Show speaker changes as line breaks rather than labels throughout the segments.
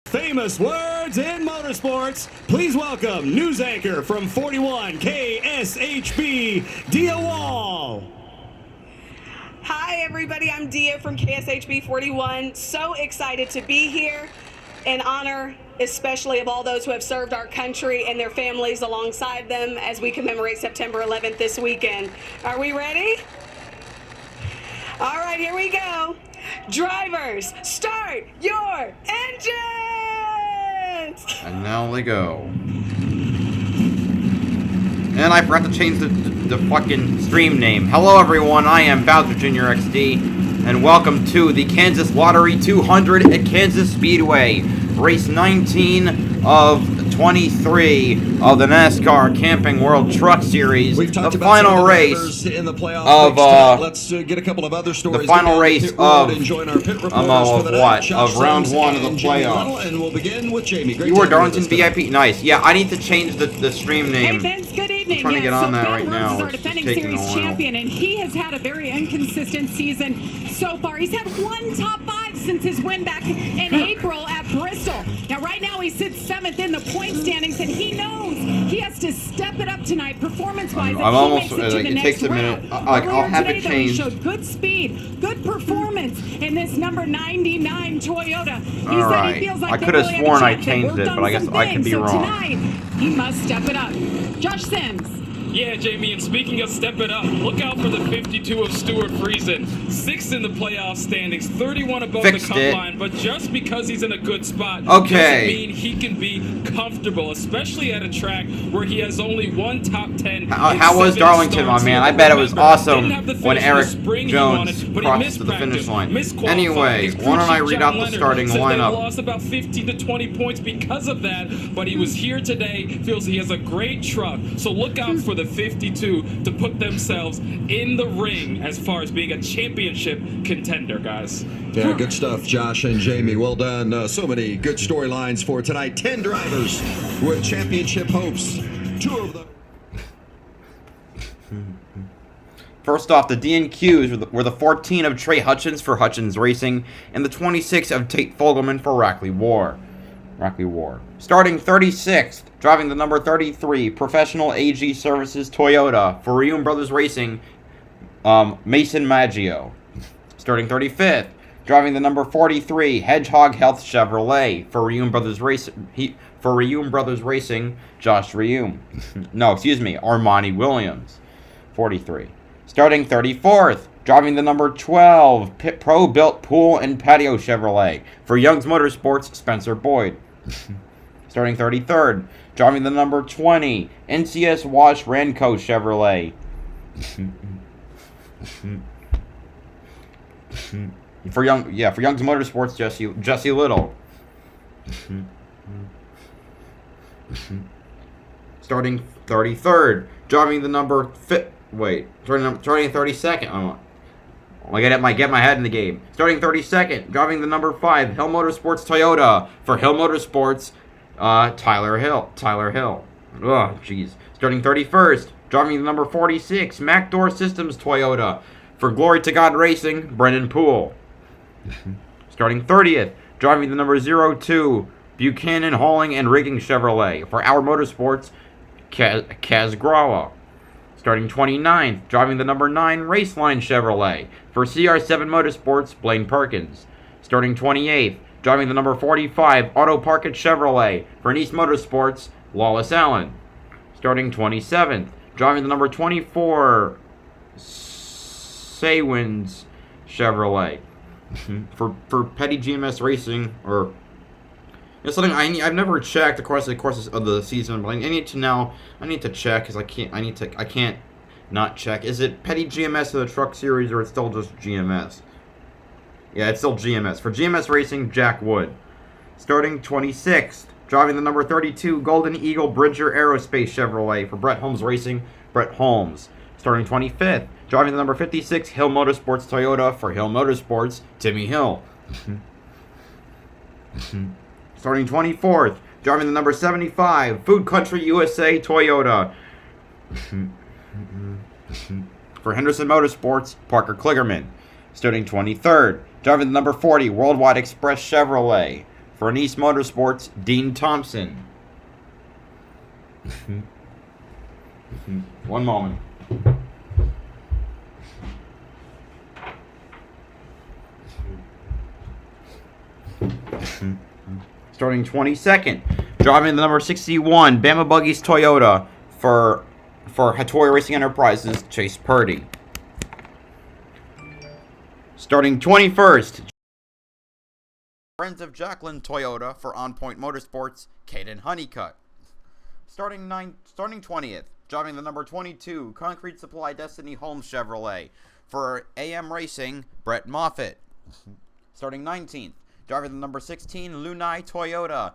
Famous words in motorsports. Please welcome news anchor from 41 KSHB, Dia Wall.
Hi everybody, I'm Dia from KSHB 41. So excited to be here in honor especially of all those who have served our country and their families alongside them as we commemorate September 11th this weekend. Are we ready? All right, here we go. Drivers, start your engines!
And now they go. And I forgot to change the fucking stream name. Hello everyone, I am BowserJrXD, and welcome to the Kansas Lottery 200 at Kansas Speedway. Race 19 of 23 of the NASCAR Camping World Truck Series.
We've talked
the
about
final race
in the playoffs
of
let's get a couple of other stories.
the final race of
of
round one of the playoffs.
And we'll begin with Jamie.
You were Darlington VIP. Nice. Yeah, I need to change the stream name.
Hey Vince, good evening.
I'm trying to get on that right now.
Is our defending series champion, and he has had a very inconsistent season so far. He's had one top 5 since his win back in April at Bristol. Now, right now, he sits 7th in the point standings, and he knows he has to step it up tonight, performance-wise.
I'm almost. It takes a minute. I'll have it changed.
He showed good speed, good performance in this number 99 Toyota. He
All
said
right.
he feels like
I could have
really
sworn I
had a chance.
changed
They
it,
worked
but I
on
guess
some
I could be
things,
wrong.
So tonight, he must step it up. Josh Sims.
Yeah, Jamie, and speaking of step it up, look out for the 52 of Stuart Friesen. 6th in the playoff standings, 31 above the cup line, but just because he's in a good spot doesn't mean he can be comfortable, especially at a track where he has only one top 10.
How was Darlington, my man? I bet it was awesome when Eric Jones crossed to the finish line. Anyway, why don't I read out the starting lineup?
They lost about 15 to 20 points because of that, but he was here today, feels he has a great truck, so look out for the 52 to put themselves in the ring as far as being a championship contender, guys.
Yeah, good stuff, Josh and Jamie. Well done. So many good storylines for tonight. 10 drivers with championship hopes. 2 of them.
First off, the DNQs were the 14 of Trey Hutchins for Hutchins Racing and the 26 of Tate Fogelman for Rackley War. Starting 36th, driving the number 33, Professional AG Services Toyota for Reum Brothers Racing, Mason Maggio. Starting 35th, driving the number 43, Hedgehog Health Chevrolet for Reum Brothers Racing, Josh Reum. No, excuse me, Armani Williams, 43. Starting 34th, driving the number 12, Pro Built Pool and Patio Chevrolet for Young's Motorsports, Spencer Boyd. Starting 33rd, driving the number 20, NCS Wash Ranco Chevrolet. For Young's Motorsports, Jesse Little. Starting 33rd, driving the number starting 32nd. I get my head in the game. Starting 32nd, driving the number 5, Hill Motorsports Toyota for Hill Motorsports, Tyler Hill. Oh, jeez. Starting 31st, driving the number 46, MacDoor Systems Toyota for Glory to God Racing, Brennan Poole. Starting 30th, driving the number 02, Buchanan Hauling and Rigging Chevrolet for Our Motorsports, Kaz Grawa. Starting 29th, driving the number 9, Raceline Chevrolet for CR7 Motorsports, Blaine Perkins. Starting 28th, driving the number 45, Auto Parkett Chevrolet for East Motorsports, Lawless Allen. Starting 27th, driving the number 24, Saywins Chevrolet for Petty GMS Racing, or it's something I've never checked across the course of the season, but I need to check because I can't not check. Is it Petty GMS of the Truck Series, or it's still just GMS? Yeah, it's still GMS. For GMS Racing, Jack Wood. Starting 26th, driving the number 32, Golden Eagle Bridger Aerospace Chevrolet for Brett Holmes Racing, Brett Holmes. Starting 25th, driving the number 56, Hill Motorsports Toyota for Hill Motorsports, Timmy Hill. Starting 24th, driving the number 75, Food Country USA Toyota for Henderson Motorsports, Parker Kligerman. Starting 23rd, driving the number 40, Worldwide Express Chevrolet For Nice Motorsports, Dean Thompson. One moment. Starting 22nd, driving the number 61, Bama Buggies Toyota for Hattori Racing Enterprises, Chase Purdy. Starting 21st, Friends of Jacqueline Toyota for On Point Motorsports, Caden Honeycutt. Starting 20th, driving the number 22, Concrete Supply Destiny Holmes Chevrolet for AM Racing, Brett Moffitt. Starting 19th, driving the number 16, Lunai Toyota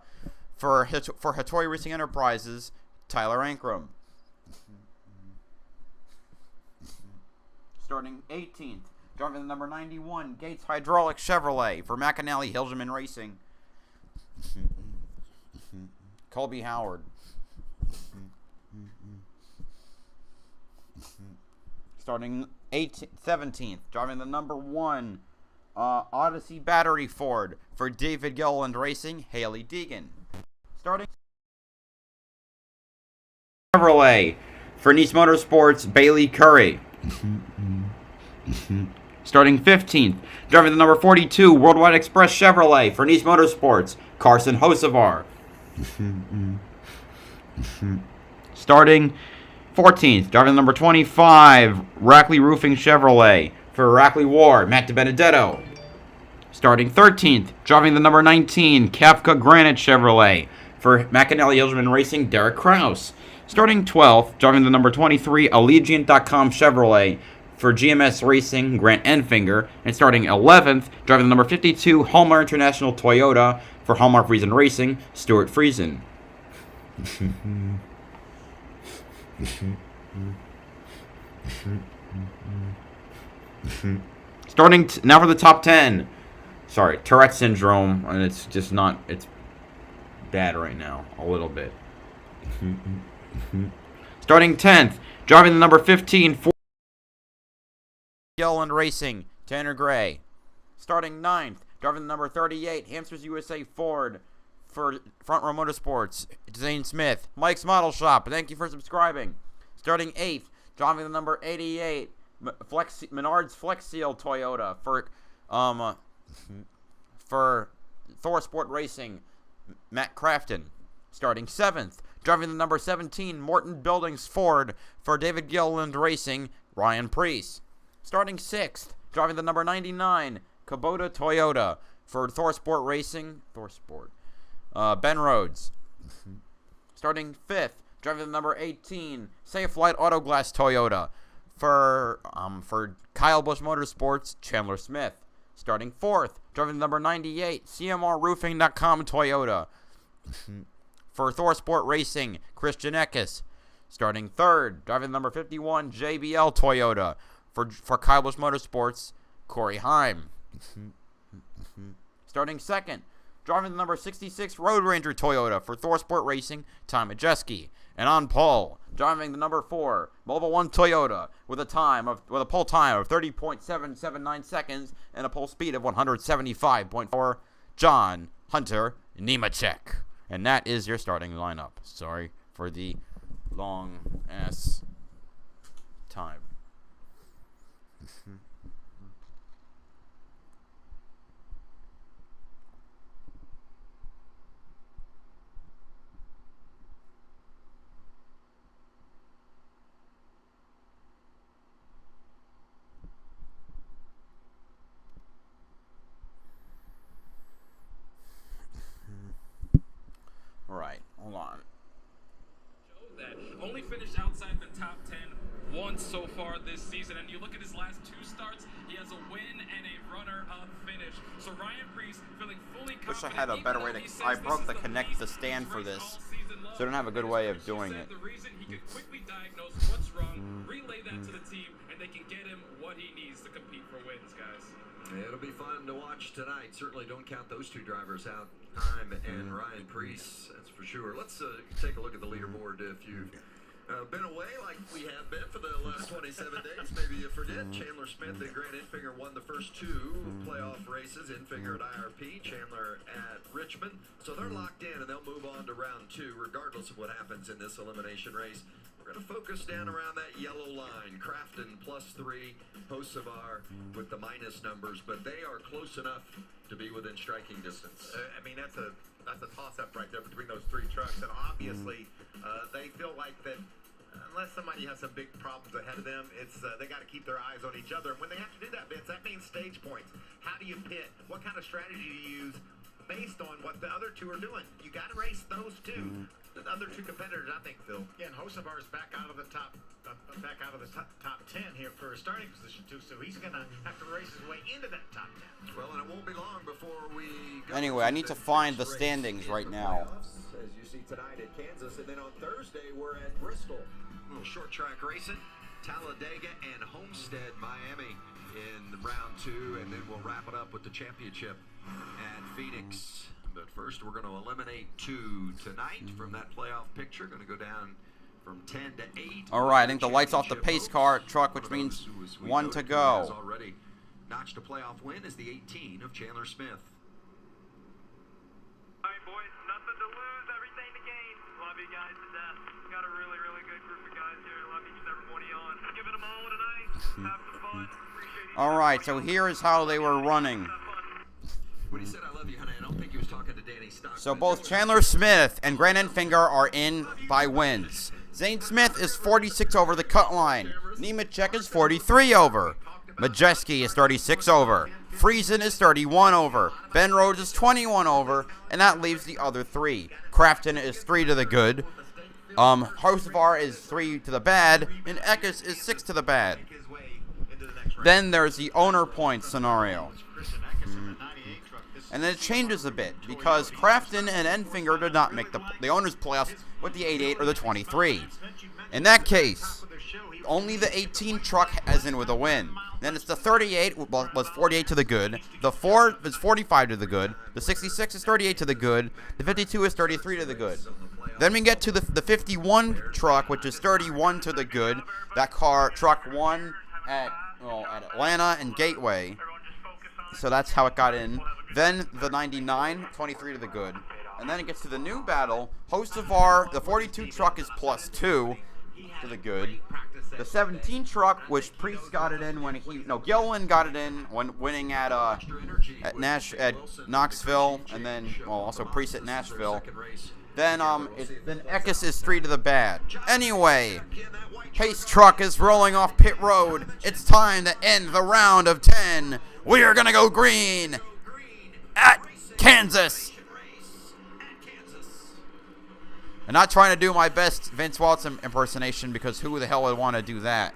for Hattori Racing Enterprises, Tyler Ankrum. Starting 18th, driving the number 91, Gates Hydraulic Chevrolet for McAnally Hilgeman Racing, Colby Howard. Starting 17th, driving the number 1, Odyssey Battery Ford for David Gilliland Racing, Haley Deegan. Starting Chevrolet for Nice Motorsports, Bailey Curry. Starting 15th, driving the number 42, Worldwide Express Chevrolet for Nice Motorsports, Carson Hosevar. Starting 14th, driving the number 25, Rackley Roofing Chevrolet for Rackley Ward, Matt DiBenedetto. Starting 13th, driving the number 19, Kafka Granite Chevrolet for McAnally Hilgeman Racing, Derek Kraus. Starting 12th, driving the number 23, Allegiant.com Chevrolet for GMS Racing, Grant Enfinger. And starting 11th, driving the number 52, Hallmark International Toyota for Hallmark Friesen Racing, Stuart Friesen. Starting now for the top 10. Sorry, Tourette syndrome, and it's just not. It's bad right now, a little bit. Starting 10th, driving the number 15, Ford Gilliland Racing, Tanner Gray. Starting 9th, driving the number 38, Hamsters USA Ford for Front Row Motorsports, Zane Smith. Mike's Model Shop, thank you for subscribing. Starting 8th, driving the number 88, Menards Flex Seal Toyota for Thor Sport Racing, Matt Crafton. Starting 7th, driving the number 17, Morton Buildings Ford for David Gilliland Racing, Ryan Preece. Starting 6th, driving the number 99, Kubota Toyota for Thor Sport Racing, Ben Rhodes. Starting 5th, driving the number 18, Safe Light Auto Glass Toyota for Kyle Busch Motorsports, Chandler Smith. Starting 4th, driving the number 98, CMRRoofing.com Toyota for Thor Sport Racing, Christian Eckes. Starting 3rd, driving the number 51, JBL Toyota for Kyle Busch Motorsports, Corey Heim. Starting 2nd, driving the number 66 Road Ranger Toyota for Thor Sport Racing, Tom Majeski. And on pole, driving the number 4 Mobile One Toyota with a pole time of 30.779 seconds and a pole speed of 175.4, John Hunter Nemechek. And that is your starting lineup. Sorry for the long ass time. Right, hold on.
That only finished outside the top 10 once so far this season, and you look at his last 2 starts, he has a win and a runner-up finish. So Ryan Preece feeling fully confident.
Wish I had a better way to. I broke the connect the stand for this, so I don't have a good way of doing it.
The reason he can quickly diagnose what's wrong, relay that to the team, and they can get him what he needs to compete for wins, guys.
It'll be fun to watch tonight. Certainly don't count those 2 drivers out, Heim and Ryan Preece, that's for sure. Let's take a look at the leaderboard if you've Been away like we have been for the last 27 days. Maybe you forget. Chandler Smith and Grant Enfinger won the first 2 playoff races. Enfinger at IRP, Chandler at Richmond. So they're locked in, and they'll move on to round 2, regardless of what happens in this elimination race. We're going to focus down around that yellow line. Crafton +3, Hocevar with the minus numbers, but they are close enough to be within striking distance.
I mean, that's a toss-up right there between those 3 trucks, and obviously they feel like that unless somebody has some big problems ahead of them, it's they got to keep their eyes on each other. And when they have to do that, Vince, that means stage points. How do you pit? What kind of strategy do you use based on what the other 2 are doing? You got to race those 2. The other 2 competitors, I think, Phil.
Yeah, and Hocevar is back out of the top 10 here for a starting position too. So he's gonna have to race his way into that top 10.
Well, and it won't be long before we go.
Anyway, I need to find the standings right now.
As you see tonight at Kansas, and then on Thursday we're at Bristol. A little short track racing, Talladega and Homestead, Miami in round 2, and then we'll wrap it up with the championship at Phoenix. But first, we're going to eliminate 2 tonight from that playoff picture. Going to go down from 10 to 8.
All right, I think the light's off the pace car truck, which means 1 to go.
Already notched a playoff win is the 18 of Chandler Smith.
All right, boys, nothing to lose, everything to gain. Love you guys to death. Got a really, really good group of guys here. Love each and every one of you on. Giving them all tonight. Have some fun. Appreciate it.
All right, so here is how they were running.
When he said I love you, honey, I don't think he was talking to Danny Stockton.
So both Chandler Smith and Grant Enfinger are in by wins. Zane Smith is 46 over the cut line. Nemechek is 43 over. Majeski is 36 over. Friesen is 31 over. Ben Rhodes is 21 over. And that leaves the other 3. Crafton is 3 to the good. Hocevar is 3 to the bad. And Eckes is 6 to the bad. Then there's the owner point scenario. And then it changes a bit because Crafton and Enfinger did not make the owners' playoffs with the 88 or the 23. In that case, only the 18 truck has in with a win. Then it's the 38 was 48 to the good. The 4 is 45 to the good. The 66 is 38 to the good. The 52 is 33 to the good. Then we get to the 51 truck, which is 31 to the good. That truck won at Atlanta and Gateway. So that's how it got in. Then the 99, 23 to the good. And then it gets to the new battle. Hocevar, the 42 truck is +2 to the good. The 17 truck, which Priest got it in when Gillen got it in when winning at Knoxville, and then also Priest at Nashville. Then Eckes is 3 to the bad. Anyway, Pace truck is rolling off pit road. It's time to end the round of 10. We are gonna go green at Kansas. I'm not trying to do my best Vince Walton impersonation because who the hell would want to do that?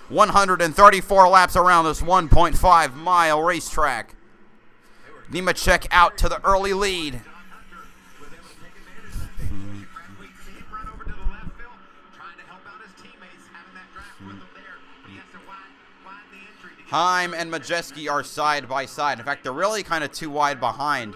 134 laps around this 1.5-mile racetrack. Nemechek out to the early lead. Heim and Majeski are side by side. In fact, they're really kind of too wide behind.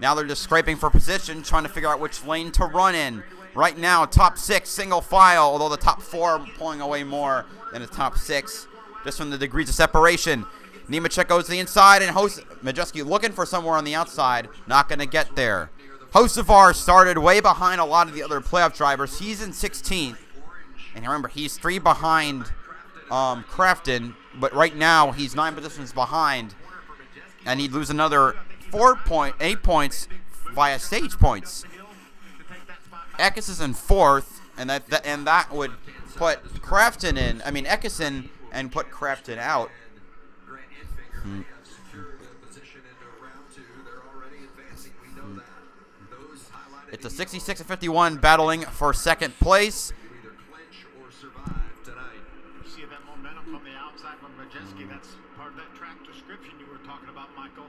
Now they're just scraping for position, trying to figure out which lane to run in. Right now, top 6 single file, although the top 4 are pulling away more than the top 6, just from the degrees of separation. Nemechek goes to the inside, and Majeski looking for somewhere on the outside, not going to get there. Hocevar started way behind a lot of the other playoff drivers. He's in 16th, and remember, he's 3 behind Crafton, but right now he's 9 positions behind, and he'd lose another 8 points via stage points. Eckes is in 4th, and that would put Crafton in. I mean, Eckes in and put Crafton out. It's a 66 and 51 battling for second place.
See that momentum from the outside from Majeski. That's part of that track description you were talking about, Michael.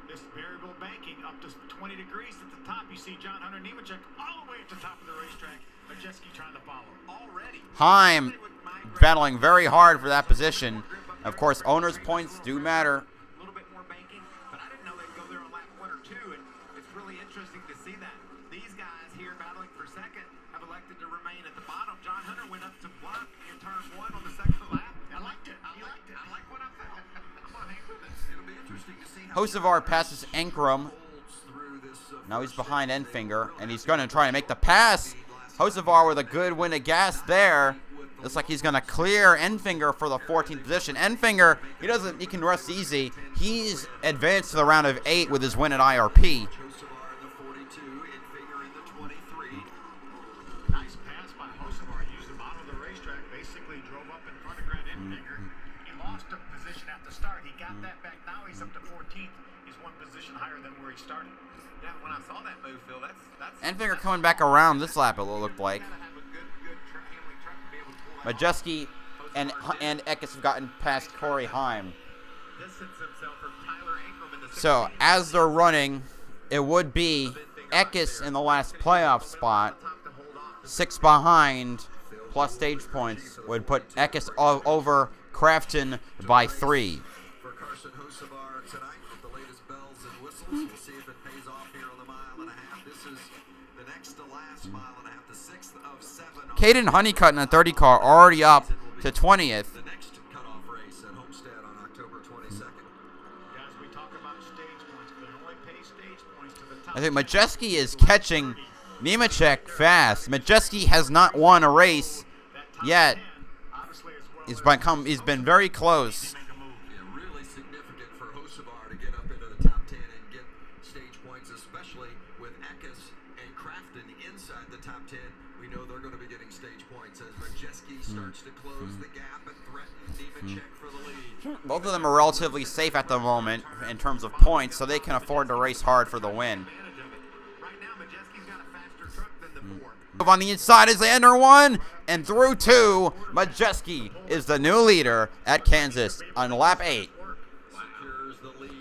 This variable banking up to 20 degrees at the top. You see John Hunter Nemechek all the way at the top of the racetrack. Majeski trying to follow already.
Heim battling very hard for that position. Of course, owners' points do matter.
A little bit more banking, but I didn't know they'd go there on lap 1 or 2, and it's really interesting to see that. These guys here battling for second,
elected to remain at the bottom. John Hunter went up to block in turn 1 on the second lap. I liked it. I like what I felt. I'm on hang with it.
It'll be interesting to see how
Hocevar passes Ankrum. Now he's behind Enfinger, and he's going to try to make the pass. Hocevar with a good win of gas there. Looks like he's going to clear Enfinger for the 14th position. Enfinger, he can rest easy. He's advanced to the round of 8 with his win at IRP.
Nice pass by Hocevar. Used the bottom of the racetrack. Basically drove up in front of Grant Enfinger. He lost a position at the start. He got that back. Now he's up to 14th. He's one position higher than where he started.
Yeah, when I saw that move, Phil, that's
Enfinger coming back around this lap, it looked like. Majeski and Eckes have gotten past Corey Heim. So, as they're running, it would be Eckes in the last playoff spot. 6 behind, plus stage points, would put Eckes over Crafton by 3.
For Carson Hocevar tonight with the latest bells and whistles. We'll see if it pays off here on the mile and a half. This is the next to last mile and a half, the 6th of 7.
Caden Honeycutt in a 30 car already up to 20th.
The next cutoff race at Homestead on October 22nd.
Guys, we talk about stage points, but they only pay stage points to the top.
I think Majeski is catching Nemechek fast. Majeski has not won a race yet. He's been very close.
Yeah, really significant for Hocevar to get up into the top 10 and get stage points, especially with Eckes and Crafton inside the top 10. We know they're going to be getting stage points as Majeski starts to close the gap and threaten Nemechek for the lead.
Both of them are relatively safe at the moment in terms of points, so they can afford to race hard for the win.
Right now, Majeski's got a faster truck than the 4.
On the inside as they enter 1 and through 2, Majeski is the new leader at Kansas on lap 8.
Secures the lead.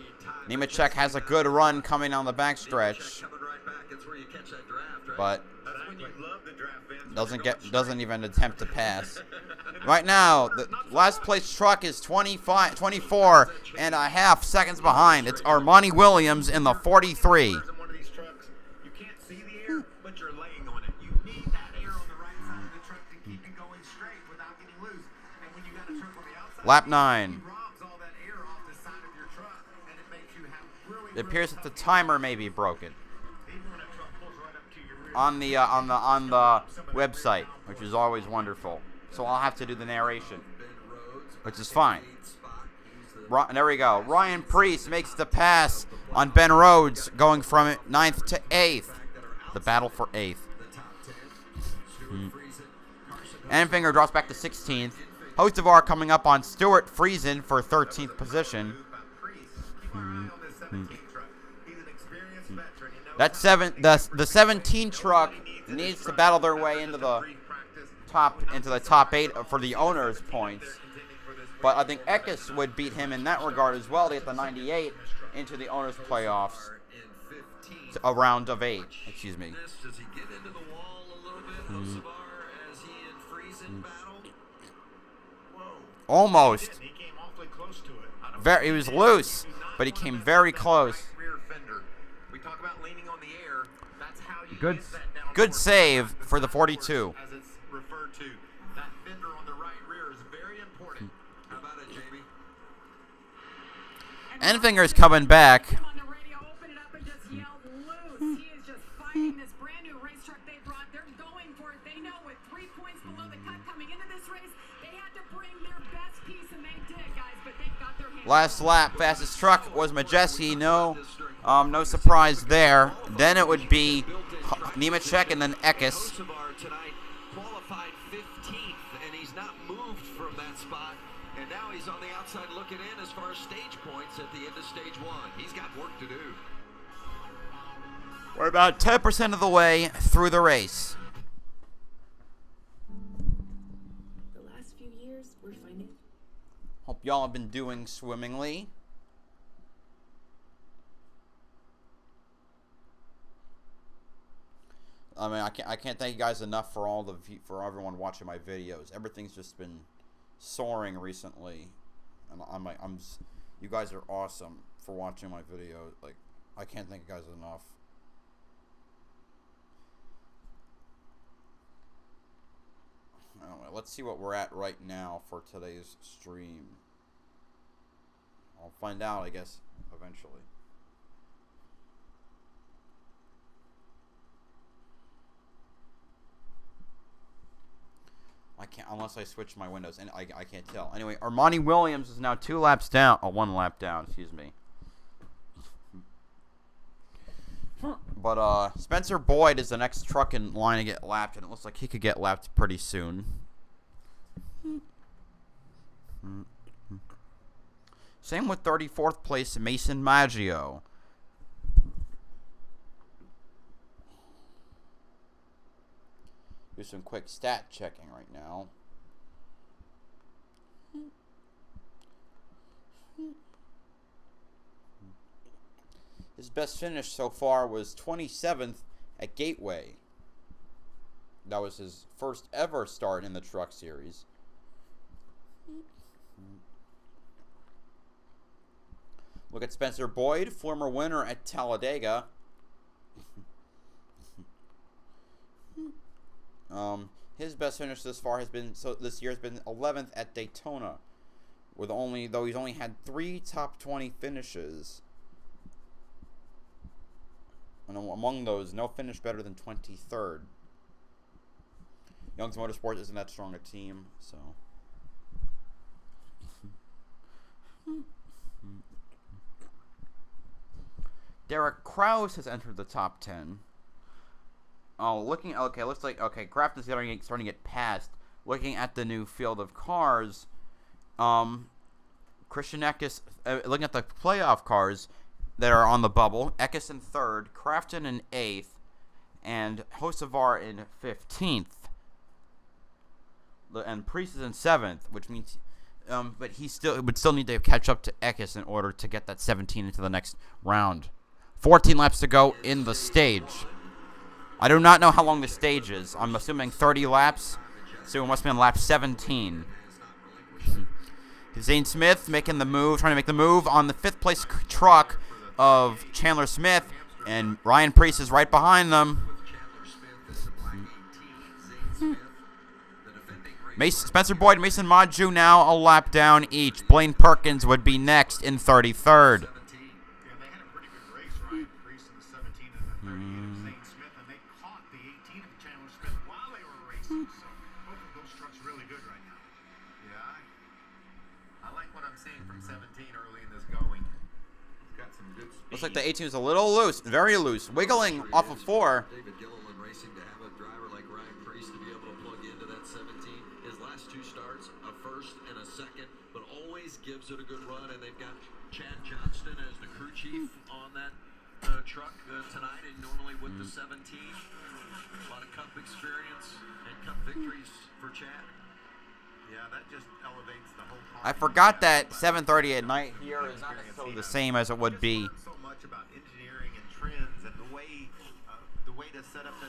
Nemechek has a good run coming on the backstretch,
Coming right back. It's where you catch that draft, right?
but
That's when you love the draft, Vince.
doesn't even attempt to pass. Right now, the last place truck is 24 and a half seconds behind. It's Armani Williams in the 43.
In one of these trucks, you can't see the air, but you're laying on it. You need that air on the right side of the truck to keep it going straight without getting loose. And when you got a truck on the outside,
Lap
it
9.
robs all that air off the side of your truck, and it makes you have really,
It appears that the timer may be broken
even when a truck pulls right up to your rear.
on the website, which is always wonderful. So I'll have to do the narration, which is fine. There we go. Ryan Priest makes the pass on Ben Rhodes, going from 9th to 8th. The battle for 8th. Enfinger drops back to 16th. Hocevar coming up on Stuart Friesen for 13th position. That the 17 truck needs to battle their way into the top 8 for the owners' points. But I think Eckes would beat him in that regard as well to get the 98 into the owners' playoffs. A round of 8, excuse me.
Does he get into the wall a little bit, Hocevar, as he and Friesen battle?
Almost.
He came awfully close to it.
He was loose, but he came very close.
rear fender. We talk about leaning on the air. That's how you
Good,
get that down
good
forward.
save for the 42.
As it's referred to. That fender on the right rear is very important.
How about it, Jamie?
Enfinger's coming back.
Come on the radio, open it up and just yell loose. He is just fighting this brand new race truck they brought. They're going for it. They know with 3 points below the cut coming into this race, they had to bring their best piece, and they did, guys. But they got their hands.
Last lap, fastest truck was Majeski. No surprise there. Then it would be Nemechek and then Eckes.
Hocevar tonight qualified 15th, and he's not moved from that spot. And now he's on the outside looking in as far as stage points at the end of stage 1. He's got work to do.
We're about 10% of the way through the race.
The last few years, we're finding.
Hope y'all have been doing swimmingly. I mean, I can't thank you guys enough for for everyone watching my videos. Everything's just been soaring recently, and you guys are awesome for watching my videos. Like, I can't thank you guys enough. Anyway, let's see what we're at right now for today's stream. I'll find out, I guess, eventually. I can't, unless I switch my windows, and I can't tell. Anyway, Armani Williams is now 2 laps down. Oh, 1 lap down, excuse me. But Spencer Boyd is the next truck in line to get lapped, and it looks like he could get lapped pretty soon. Same with 34th place Mason Maggio. Do some quick stat checking right now. His best finish so far was 27th at Gateway. That was his first ever start in the Truck Series. Look at Spencer Boyd, former winner at Talladega. His best finish this far has been this year has been 11th at Daytona, though he's only had 3 top 20 finishes. And among those, no finish better than 23rd. Young's Motorsport isn't that strong a team, so. Derek Kraus has entered the top 10. Oh, looks like Kraft is starting to get passed. Looking at the new field of cars, Christian Eckes, looking at the playoff cars that are on the bubble, Eckes in 3rd, Crafton in 8th, and Hocevar in 15th. And Priest is in 7th, which means, but he would still need to catch up to Eckes in order to get that 17 into the next round. 14 laps to go in the stage. I do not know how long the stage is. I'm assuming 30 laps, so it must be on lap 17. Zane Smith trying to make the move on the 5th place truck of Chandler Smith, and Ryan Priest is right behind them. Spencer Boyd and Mason Maggio now a lap down each. Blaine Perkins would be next in 33rd. Looks like the 18 is a little loose, very loose, wiggling off of 4.
David Gilliland racing to have a driver like Ryan Priest to be able to plug into that 17. His last 2 starts, a first and a second, but always gives it a good run. And they've got Chad Johnston as the crew chief on that truck tonight, and normally with the 17. A lot of Cup experience and Cup victories for Chad.
Yeah, that just elevates the whole party.
I forgot that 7:30 at night here is not necessarily the same as it would be.
So much about engineering and trends and the way to set up the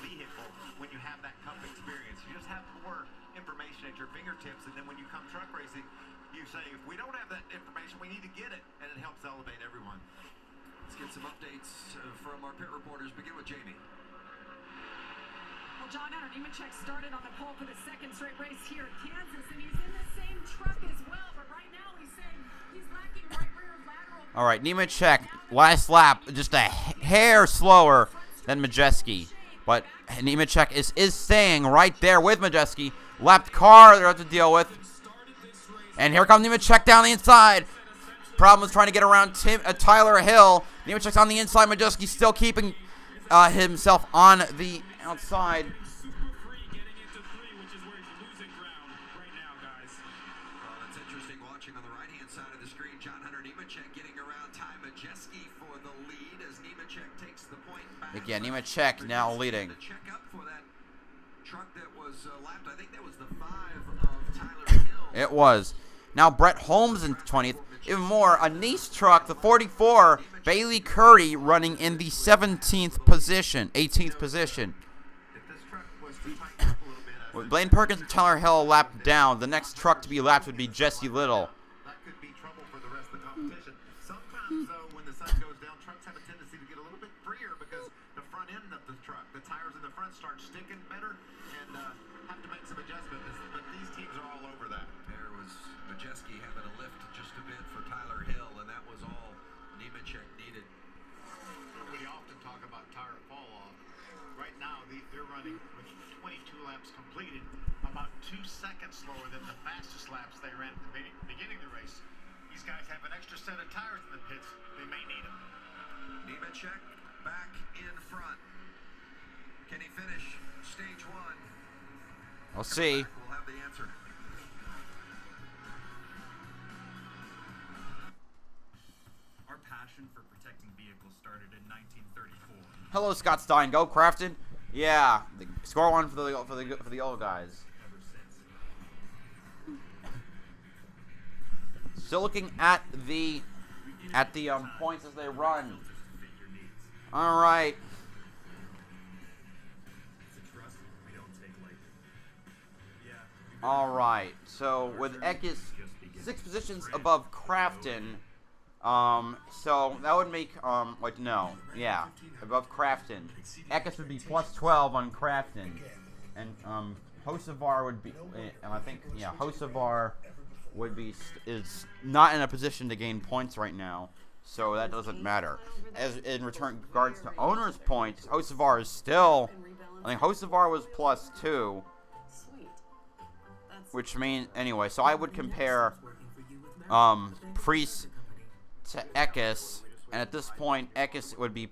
vehicle when you have that Cup experience. You just have more information at your fingertips, and then when you come truck racing, you say, if we don't have that information, we need to get it, and it helps elevate everyone.
Let's get some updates from our pit reporters. Begin with Jamie.
Well, John Hunter Nemechek started on the pole for the 2nd straight race here at Kansas, and he's in the same truck as well, but right now he's saying he's lacking right rear lateral.
All right, Nemechek, last lap, just a hair slower than Majeski, but Nemechek is staying right there with Majeski. Lapped car they're have to deal with, and here comes Nemechek down the inside. Problem is trying to get around Tyler Hill. Nemechek's on the inside. Majeski still keeping himself on the outside.
Well, that's interesting watching on the right-hand side of the screen. John Hunter Nemechek getting around Ty Majeski for the lead as Nemechek takes the point back.
Yeah, Nemechek now leading.
The check up for that truck that was lapped. I think that was the 5 of Tyler Hill.
It was. Now Brett Holmes in 20th. Even more, a Nice truck, the 44, Bailey Curry running in the 17th position, 18th position. With Blaine Perkins and Tyler Hill lapped down, the next truck to be lapped would be Jesse Little.
That could be trouble for the rest of the competition. Sometimes, though, when the sun goes down, trucks have a tendency to get a little bit freer because the front end of the truck, the tires in the front start sticking better and have to make
adjustment, but these teams are all over that.
There was Majeski having a lift just a bit for Tyler Hill, and that was all Nemechek needed.
We often talk about tire fall off. Right now, they're running with 22 laps completed, about 2 seconds slower than the fastest laps they ran at the beginning of the race. These guys have an extra set of tires in the pits. They may need them.
Nemechek back in front. Can he finish stage 1?
We'll see.
We'll have the answer.
Our passion for protecting vehicles started in 1934.
Hello, Scott Stein. Go Crafton. Yeah, score one for the old guys.
Ever since.
Still looking at the points as they run. All right.
It's a trust we don't take lightly. Yeah.
All right. So with Eckes 6 positions above Crafton, so that would make wait, no, yeah, above Crafton. Eckes would be plus 12 on Crafton, and Hocevar would be, and I think Hocevar would be is not in a position to gain points right now, so that doesn't matter. As in regards to owners' points, Hocevar is still, I think Hocevar was plus 2, which means anyway. So I would compare Priest to Eckes, and at this point, Eckes would be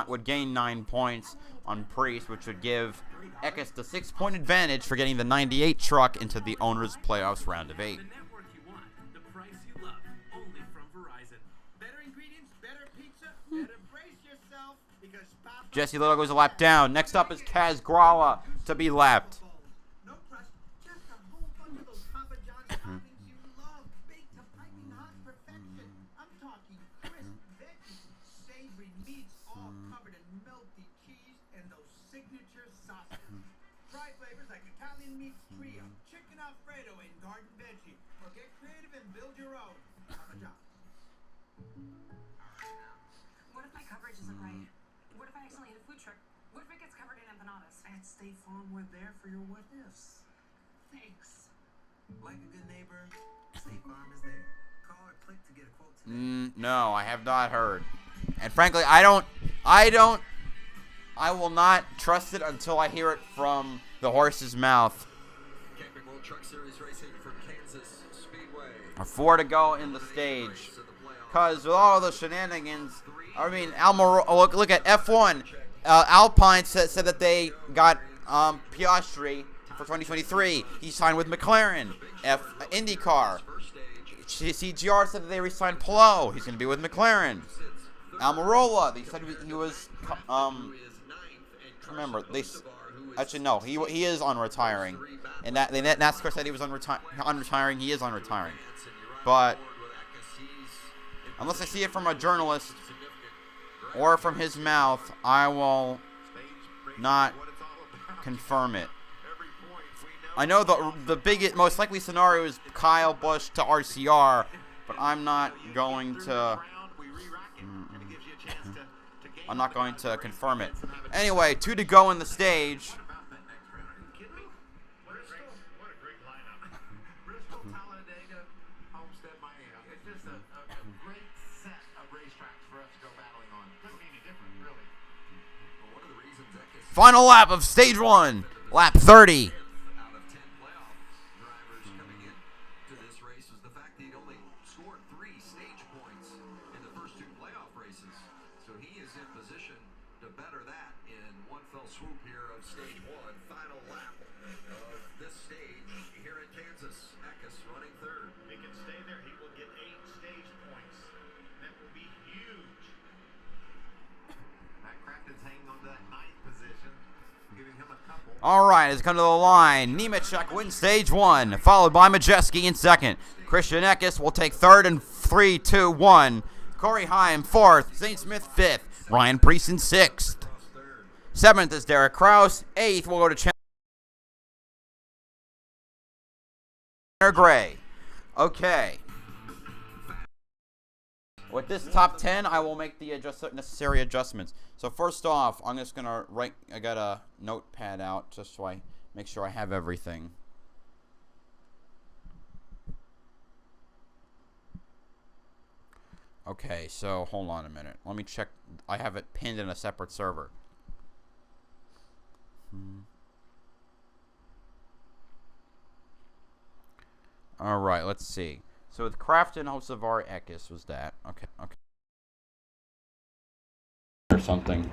would gain 9 points on Priest, which would give Eckes the 6-point advantage for getting the 98 truck into the owners' playoffs round of 8.
The network you want, the price you love, only from Verizon.
Better ingredients, better pizza, better brace yourself because Papa...
Jesse Little goes a lap down. Next up is Kaz Grala to be lapped.
No pressure, just a whole bunch of those Papa John's toppings you love, baked to piping hot perfection. I'm talking crisp veggies, savory meats, all covered in melty cheese and those signature sauces. Try flavors like Italian meats trio, chicken Alfredo, and garden veggie. Or get creative and build your own. Papa John's.
What if my coverage isn't right? What if I accidentally hit a food truck? What if it gets covered in empanadas?
At State Farm, we're there for your what ifs.
Thanks.
Like a good neighbor, State Farm is there. Call or click to get a quote today.
No, I have not heard. And frankly, I will not trust it until I hear it from the horse's mouth.
Camping World Truck Series racing from Kansas Speedway.
4 to go in the stage. Because with all the shenanigans, I mean, look at F1. Alpine said that they got Piastri for 2023. He signed with McLaren. IndyCar. CGR said that they re-signed Palou. He's going to be with McLaren. Almirola, they said he was. Remember, actually no, he is on retiring, and NASCAR said he was on retiring. He is on retiring, but unless I see it from a journalist or from his mouth, I will not confirm it. I know the biggest, most likely scenario is Kyle Busch to RCR, but I'm not going to. I'm not going to confirm it. Anyway, 2 to go in the stage.
What a great lineup. Bristol, Talladega, Homestead, Miami. It's just a great set of racetracks for us to go battling on. Couldn't be any different, really.
Well, one of the reasons Eckes
Final lap of stage 1. Lap 30.
out of 10 playoff drivers coming in to this race was the fact that he'd only scored 3 stage points in the first 2 playoff races. So he is in position to better that in one fell swoop here of stage 1. Final lap of this stage here in Kansas. Eckes running 3rd.
He can stay there. He will get 8 stage points. That will be huge. Matt Crafton's hanging on to that 9th position, giving him a couple.
All right, it's come to the line. Nemechek wins stage 1, followed by Majeski in 2nd. Christian Eckes will take 3rd in 3, 2, 1. Corey Heim 4th. St. Smith 5th. Ryan Priest in 6th. 7th is Derek Kraus. 8th will go to Chandler Gray. Okay. With this top 10, I will make the necessary adjustments. So first off, I'm just going to write, I got a notepad out just so I make sure I have everything. Okay, so hold on a minute. Let me check. I have it pinned in a separate server. All right, let's see. So with Crafton, BowserJrXD was that. Okay. Or something.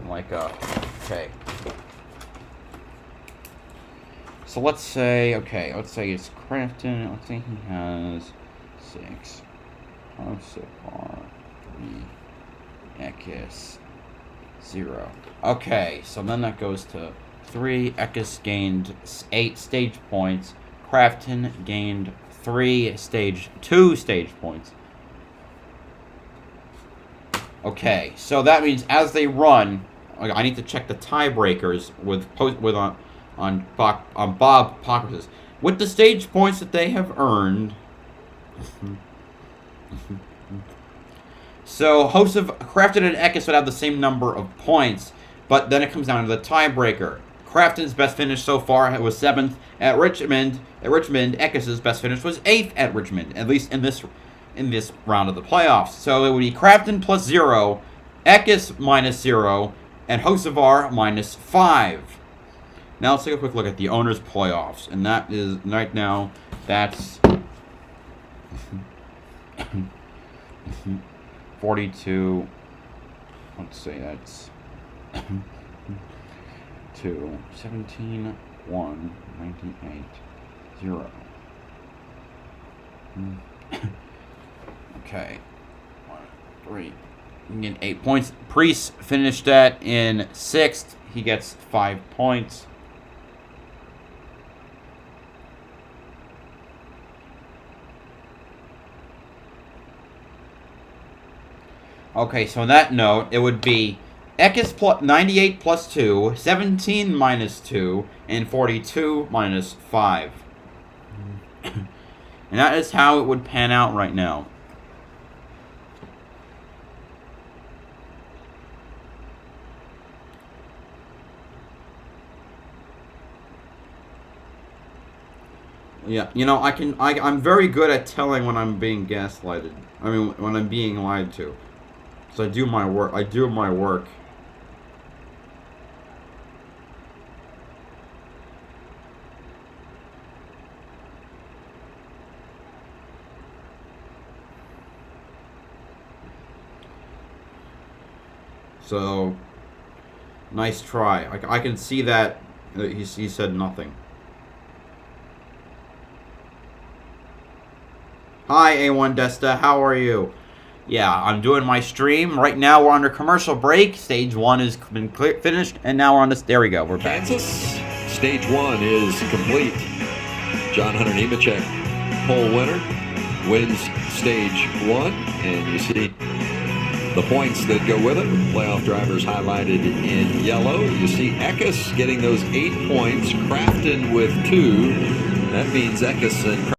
Like, okay. So let's say it's Crafton. Let's say he has 6. BowserJrXD 0. Okay, so then that goes to 3. Ekis gained 8 stage points. Crafton gained 2 stage points. Okay, so that means as they run, I need to check the tiebreakers on Bob Pockrass. With the stage points that they have earned. So hosts of Crafton and Ekis would have the same number of points, but then it comes down to the tiebreaker. Crafton's best finish so far was 7th at Richmond. Ekis' best finish was 8th at Richmond, at least in this round of the playoffs. So it would be Crafton plus 0, Ekis minus 0, and Hocevar minus 5. Now let's take a quick look at the owners' playoffs, and that is right now. That's 42. Let's say that's 2, 17, 1, 98, 0. Okay. 1, 3. You get 8 points. Priest finished that in 6th. He gets 5 points. Okay, so on that note, it would be Ekis plus 98 plus 2, 17 minus 2, and 42 minus 5. And that is how it would pan out right now. Yeah, you know, I'm very good at telling when I'm being gaslighted. I mean, when I'm being lied to. So I do my work. So, nice try. I can see that he said nothing. Hi, A1 Desta, how are you? Yeah, I'm doing my stream. Right now we're under commercial break. Stage 1 has been finished, and now we're on this. There we go, we're back.
Kansas, stage 1 is complete. John Hunter Nemechek, pole winner, wins stage 1, and you see the points that go with it, with playoff drivers highlighted in yellow. You see Ekis getting those 8 points, Crafton with 2. That means Ekis and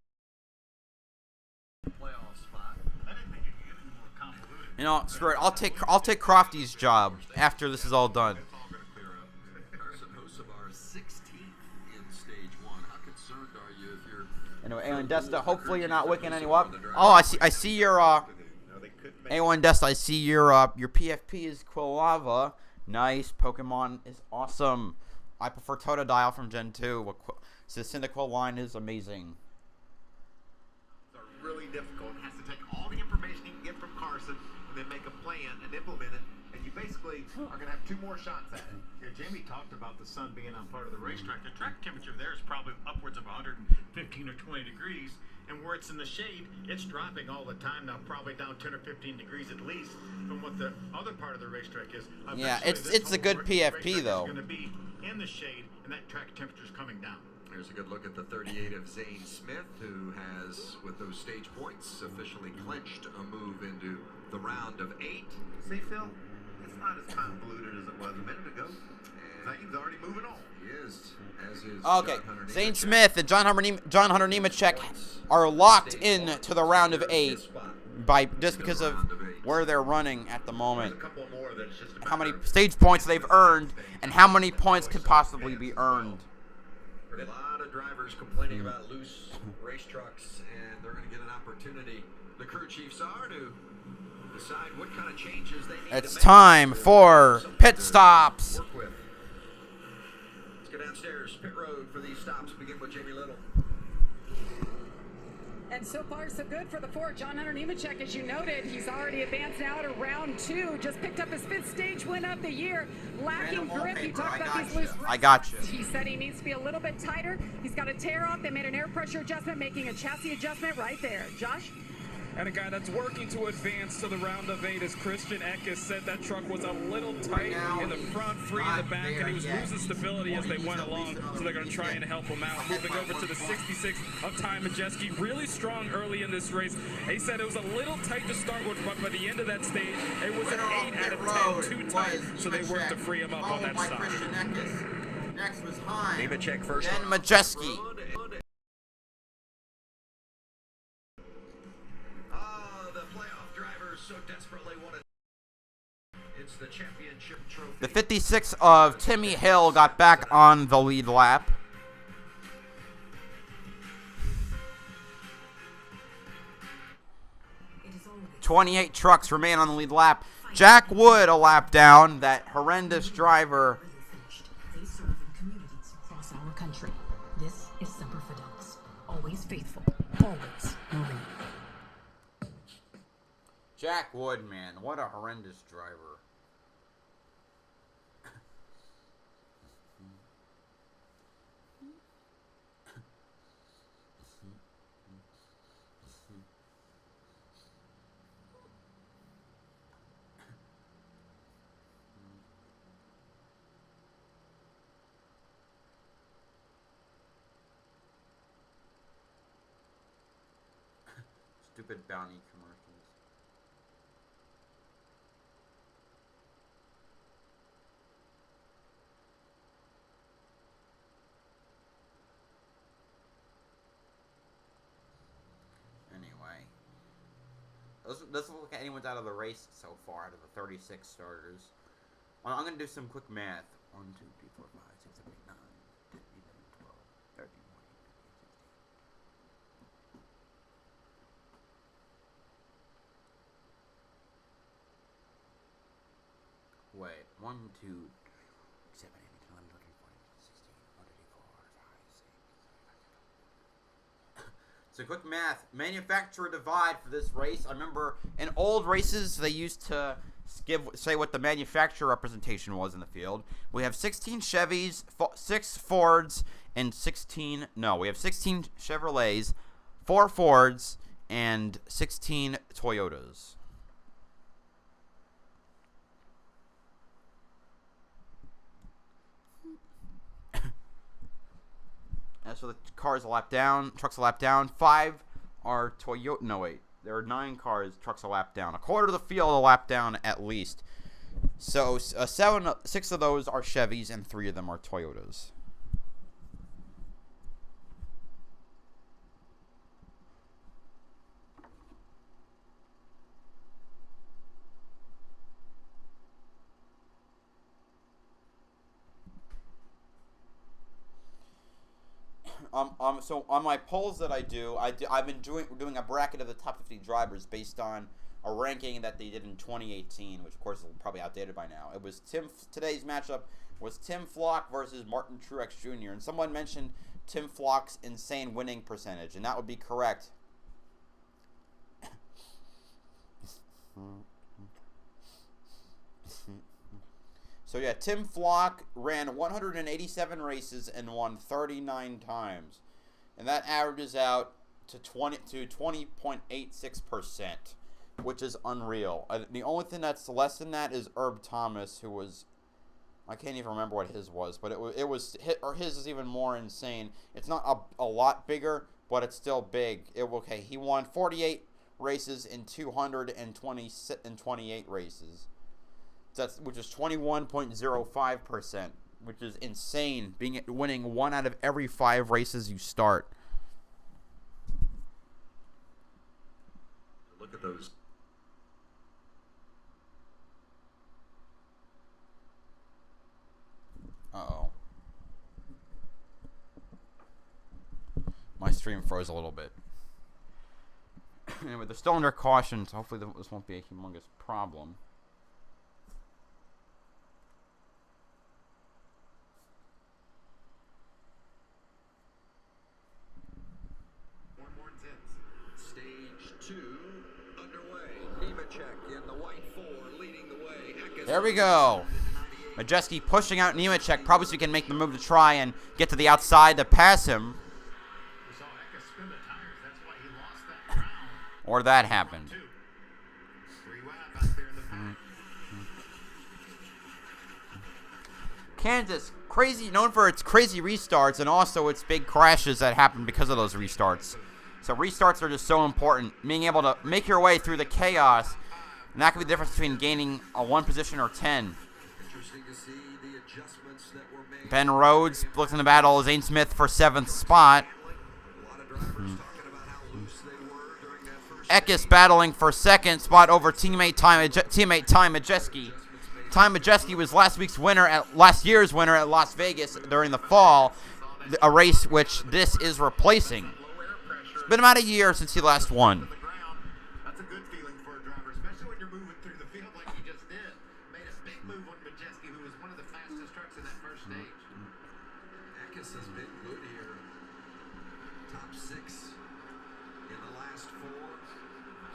you know, screw it. I'll take Crofty's job after this is all done. Anyway, A1 Desta, hopefully you're not wicking anyone up. Oh, I see your A1 Desta, I see your PFP is Quilava. Nice. Pokemon is awesome. I prefer Totodile from Gen 2. The Cyndaquil line is amazing.
Are really difficult. It has to take all the information you can get from Carson and then make a plan and implement it, and you basically are going to have 2 more shots at it.
Yeah, Jamie talked about the sun being on part of the racetrack. The track temperature there is probably upwards of 115 or 20 degrees, and where it's in the shade, it's dropping all the time now, probably down 10 or 15 degrees at least from what the other part of the racetrack is.
Yeah, it's a good PFP though.
It's going to be in the shade, and that track temperature is coming down.
Here's a good look at the 38 of Zane Smith, who has, with those stage points, officially clinched a move into the round of 8.
See, Phil, it's not as convoluted as it was a minute ago. Zane's already moving on.
He is, as is
okay, Zane Smith and John Hunter Nemechek are locked in to the round of 8 just because of where they're running at the moment. How many stage points they've earned, and how many points could possibly be earned.
A lot of drivers complaining about loose race trucks, and they're going to get an opportunity. The crew chiefs are to decide what kind of changes they need
It's
to make
time
to
for
something
pit
to
stops.
work with. Let's go downstairs. Pit road for these stops. Begin with Jamie Little.
And so far, so good for the Ford. John Hunter Nemechek, as you noted, he's already advanced now to round 2. Just picked up his 5th stage win of the year. Lacking grip. You talked about these loose wrists.
I got you.
He said he needs to be a little bit tighter. He's got a tear off. They made an air pressure adjustment, making a chassis adjustment right there. Josh?
And a guy that's working to advance to the round of 8, as Christian Eckes said, that truck was a little tight in the front, free in the back, and he was losing stability as they went along, so they're going to try and help him out. Moving over to the 66 of Ty Majeski, really strong early in this race. He said it was a little tight to start with, but by the end of that stage, it was an 8 out of 10, too tight, so they worked to free him up on that side.
Next was Hines.
Nemechek first.
Then Majeski.
So desperately wanted. It's the championship trophy.
The 56 of Timmy Hill got back on the lead lap.
It is always
28 trucks remain on the lead lap. Jack Wood a lap down. That horrendous driver.
finished. They serve in communities across our country. This is Semper Fidelis. Always faithful. Always Marine.
Jack Wood, man, what a horrendous driver. Stupid bounty commercials. Doesn't look like anyone's out of the race so far out of the 36 starters. Well, I'm going to do some quick math. 1, 2, 3, 4, 5, 6, 7, 8, 9, 10, 11, 12, 13, 14, 15. Wait, 1, 2, 7, 8, 9, 11, 12, 13, 14, 15, 16, 1, 2, 3, 4, 5, 6. So quick math, manufacturer divide for this race. I remember in old races they used to say what the manufacturer representation was in the field. We have 16 Chevys, 6 Fords, and 16 Chevrolets, 4 Fords, and 16 Toyotas. So the cars a lap down, trucks a lap down. 5 are Toyota. No, wait. There are 9 cars, trucks a lap down. A quarter of the field a lap down at least. So 6 of those are Chevys and 3 of them are Toyotas. So on my polls that I've been doing a bracket of the top 50 drivers based on a ranking that they did in 2018, which of course is probably outdated by now. It was today's matchup was Tim Flock versus Martin Truex Jr. And someone mentioned Tim Flock's insane winning percentage, and that would be correct. So yeah, Tim Flock ran 187 races and won 39 times. And that averages out to 20.86%, which is unreal. The only thing that's less than that is Herb Thomas, who was, I can't even remember what his was, but his is even more insane. It's not a lot bigger, but it's still big. He won 48 races in 228 races. Which is 21.05%, which is insane, winning 1 out of every 5 races you start.
Look at those.
Uh-oh. My stream froze a little bit. Anyway, they're still under caution, so hopefully this won't be a humongous problem.
Stage 2 underway. Nemechek in the white 4 leading the way.
There we go. Majeski pushing out Nemechek, probably so he can make the move to try and get to the outside to pass him.
We saw Eckes spin the tires. That's why he lost that round.
Or that happened. Kansas, crazy, known for its crazy restarts and also its big crashes that happen because of those restarts. So restarts are just so important. Being able to make your way through the chaos, and that could be the difference between gaining a 1 position or 10.
Interesting to see the adjustments that were made.
Ben Rhodes looking to battle Zane Smith for 7th spot. Eckes battling for 2nd spot over teammate Ty Majeski. Ty Majeski was last year's winner at Las Vegas during the fall, a race which this is replacing. It's been about a year since he last won.
That's a good feeling for a driver, especially when you're moving through the field like you just did. Made a big move on Majeski, who was one of the fastest trucks in that first stage.
Eckes has been good here. Top 6 in the last 4.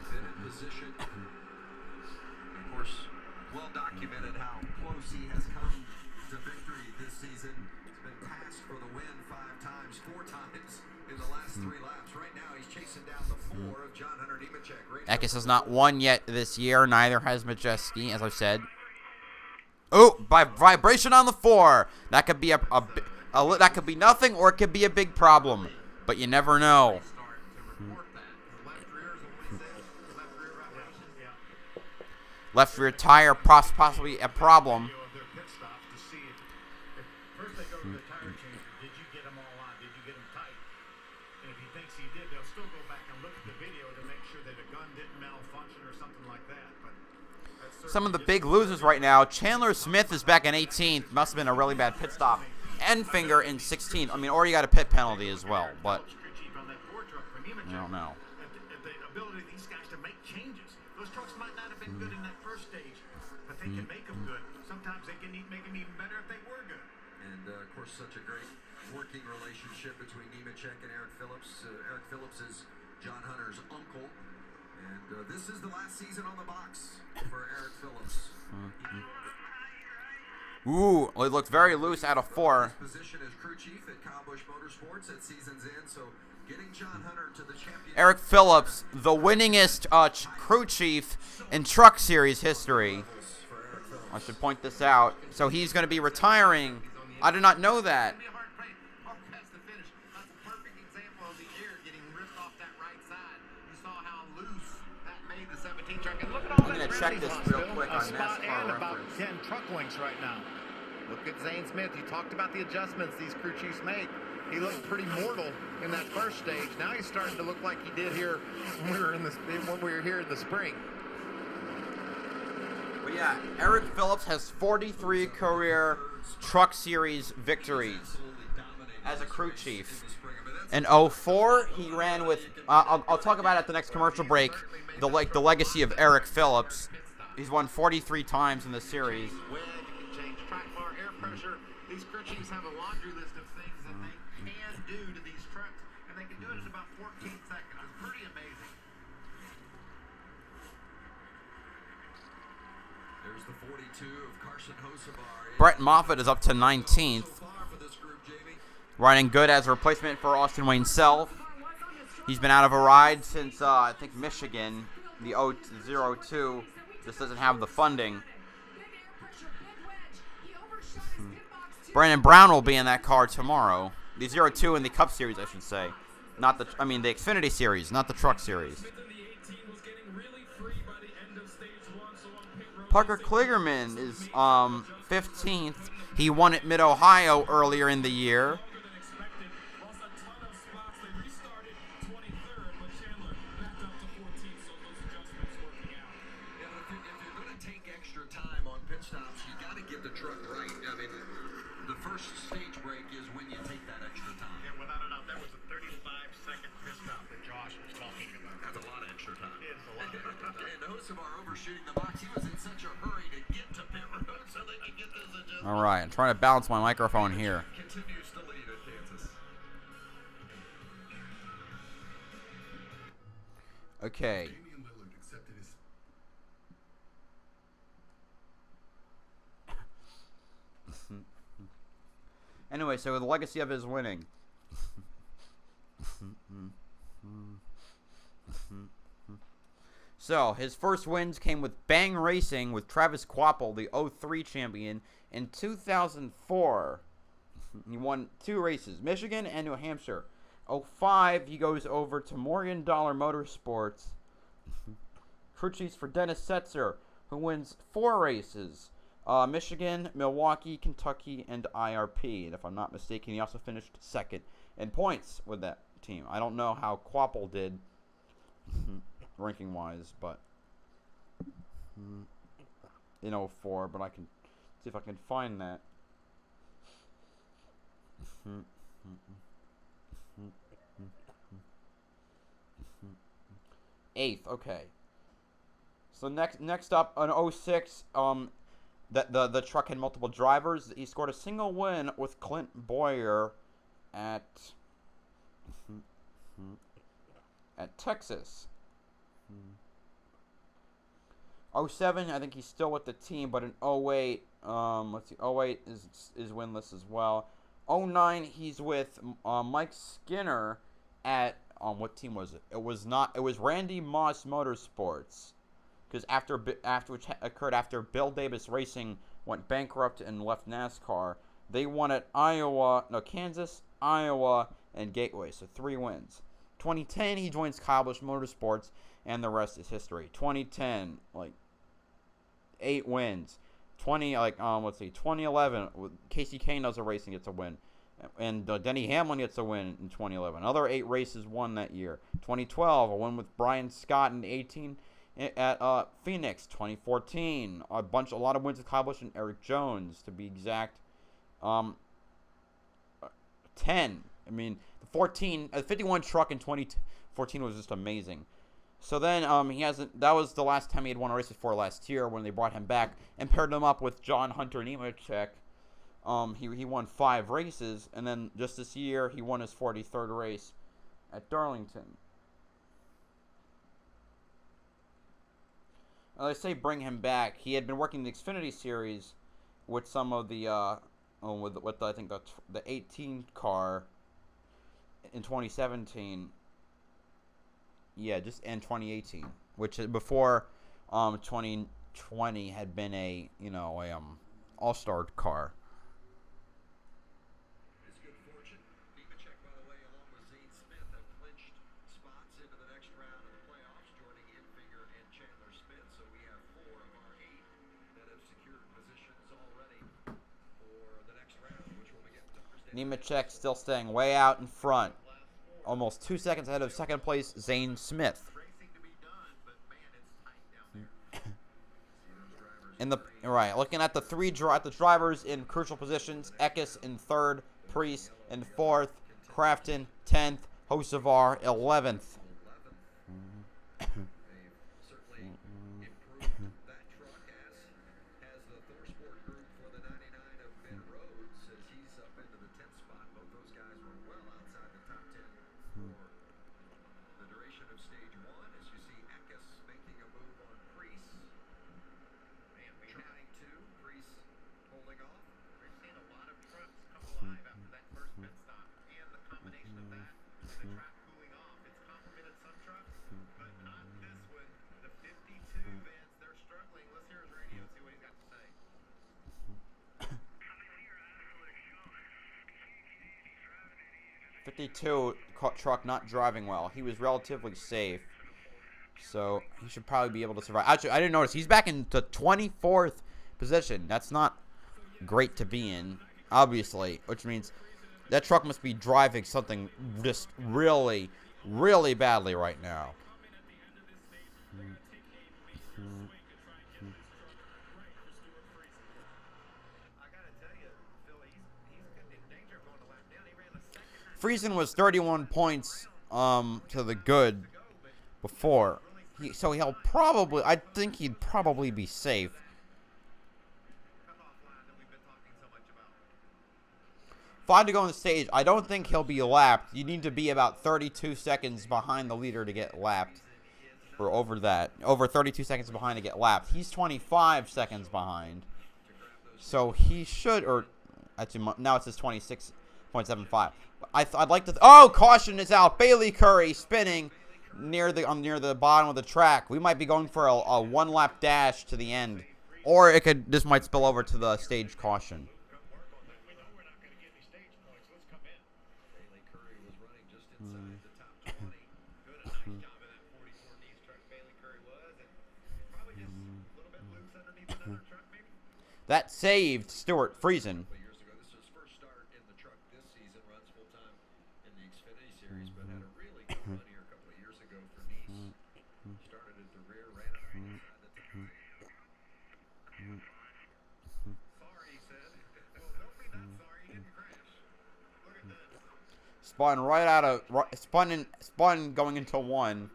Been in position. Of course, well documented how close he has come to victory this season. He's been passed for the win 5 times, 4 times in the last 3 laps. Right now, he's chasing down the 4 of John Hunter Nemechek.
Eckes has not won yet this year. Neither has Majeski, as I've said. Oh, by vibration on the 4. That could be that could be nothing, or it could be a big problem. But you never know. Left rear tire possibly a problem.
First they go to the tire changer. Did you get them all on? Did you get them tight? And if he thinks he did, they'll still go back and look at the video to make sure that a gun didn't malfunction or something like that. But
Some of the big losers right now. Chandler Smith is back in 18th. Must have been a really bad pit stop. Enfinger in 16th. I mean, or you got a pit penalty as well. But I don't know.
The ability of these guys to make changes. Those trucks might not have been good in that first stage, but they can make them good. Sometimes they can make them even better if they were good.
And, of course, such a great working relationship between Nemechek and Eric Phillips. Eric Phillips is John Hunter's uncle. And this is the last season on the box for Eric Phillips.
Ooh, well, it looked very loose out of 4.
His position as crew chief at Kyle Busch Motorsports at season's end, so getting John Hunter to the championship.
Eric Phillips, the winningest crew chief in Truck Series history. I should point this out. So he's going to be retiring. I did not know that. I'm going to check this real quick on NASCAR
about
reference.
10 truck lengths right now. Look at Zane Smith. You talked about the adjustments these crew chiefs make. He looked pretty mortal in that first stage. Now he's starting to look like he did here when we were here in the spring.
But yeah, Eric Phillips has 43 career Truck Series victories as a crew chief. In 04, he ran with. I'll talk about it at the next commercial break. The legacy of Eric Phillips. He's won 43 times in the series.
When you can change track bar, air pressure, these crew chiefs have a laundry list of things that they can do to these trucks, and they can do it in about 14 seconds. It's pretty amazing.
There's the 42 of Carson Hocevar.
Brett Moffitt is up to 19th. Riding good as a replacement for Austin Wayne Self. He's been out of a ride since, I think, Michigan, the 02. Just doesn't have the funding. Brandon Brown will be in that car tomorrow. The 02 in the Cup Series, I should say. Not the Xfinity Series, not the Truck Series. Parker Kligerman is 15th. He won at Mid-Ohio earlier in the year.
Stage break is when you take that extra time.
Yeah, without a doubt, that was a 35-second pit stop that Josh was talking about.
That's a lot of extra time.
All right, I'm trying to balance my microphone here.
Continues to lead at Kansas.
Okay. Anyway, so the legacy of his winning. So, his first wins came with Bang Racing with Travis Quapple, the 03 champion, in 2004. He won 2 races, Michigan and New Hampshire. 05, he goes over to Morgan Dollar Motorsports. Crew chiefs for Dennis Setzer, who wins 4 races. Michigan, Milwaukee, Kentucky, and IRP. And if I'm not mistaken, he also finished second in points with that team. I don't know how Quapple did ranking-wise, but in 04, but I can see if I can find that. 8th, okay. So next up, an 06, the truck had multiple drivers. He scored a single win with Clint Boyer at Texas. 07, I think he's still with the team, but in 08, let's see, 08 is winless as well. 09, he's with Mike Skinner at what team was it? It was Randy Moss Motorsports. Because which occurred after Bill Davis Racing went bankrupt and left NASCAR, they won at Kansas, Iowa, and Gateway. So 3 wins. 2010, he joins Kyle Busch Motorsports, and the rest is history. 2010, 8 wins. 2011, Casey Kane does a race and gets a win. And Denny Hamlin gets a win in 2011. Another 8 races won that year. 2012, a win with Brian Scott in 18 at Phoenix. 2014, a lot of wins with Kyle Busch and Eric Jones, to be exact. 10. I mean, the 51 truck in 2014 was just amazing. So then that was the last time he had won a race before last year when they brought him back and paired him up with John Hunter Nemechek. He won 5 races, and then just this year he won his 43rd race at Darlington. They say bring him back. He had been working the Xfinity Series with some of the with I think the 18 car in 2017. Yeah, just in 2018, which before 2020 had been a all-star car.
It's good fortune. Nemechek, by the way, along with Zane Smith, have clinched spots into the next round of the playoffs, joining Infinger and Chandler Smith. So we have 4 of our 8 that have secured positions already for the next round, which will begin Thursday.
Nemechek still staying way out in front. Almost 2 seconds ahead of second place, Zane Smith. Looking at the drivers in crucial positions: Eckes in 3rd, Preece in 4th, Crafton 10th, Hocevar 11th.
Certainly improved that truck, as the Thorsport group for the 99 of Ben Rhodes, as he's up into the 10th spot. Both those guys were well outside the top 10 for the duration of stage 1, as you see Eckes making a move on Preece. Trying to. Preece holding off.
We've seen a lot of trucks come alive after that first pit stop, and the combination of that and the track cooling off, it's complimented some trucks, but not this one. The 52 Vans, they're struggling. Let's hear his radio and see what he's got to say.
52 truck not driving well. He was relatively safe, so he should probably be able to survive. Actually, I didn't notice. He's back in the 24th position. That's not great to be in, obviously, which means that truck must be driving something just really, really badly right now. Friesen was 31 points to the good before. So he'll probably, I think he'd probably be safe. Fine to go on the stage. I don't think he'll be lapped. You need to be about 32 seconds behind the leader to get lapped. Or over that. Over 32 seconds behind to get lapped. He's 25 seconds behind. So he should, or actually now it says 26.75. I'd like to. Oh, caution is out. Bailey Curry spinning near the bottom of the track. We might be going for a one lap dash to the end, or this might spill over to the stage caution. That saved Stewart Friesen. Spun right out of spun going into one.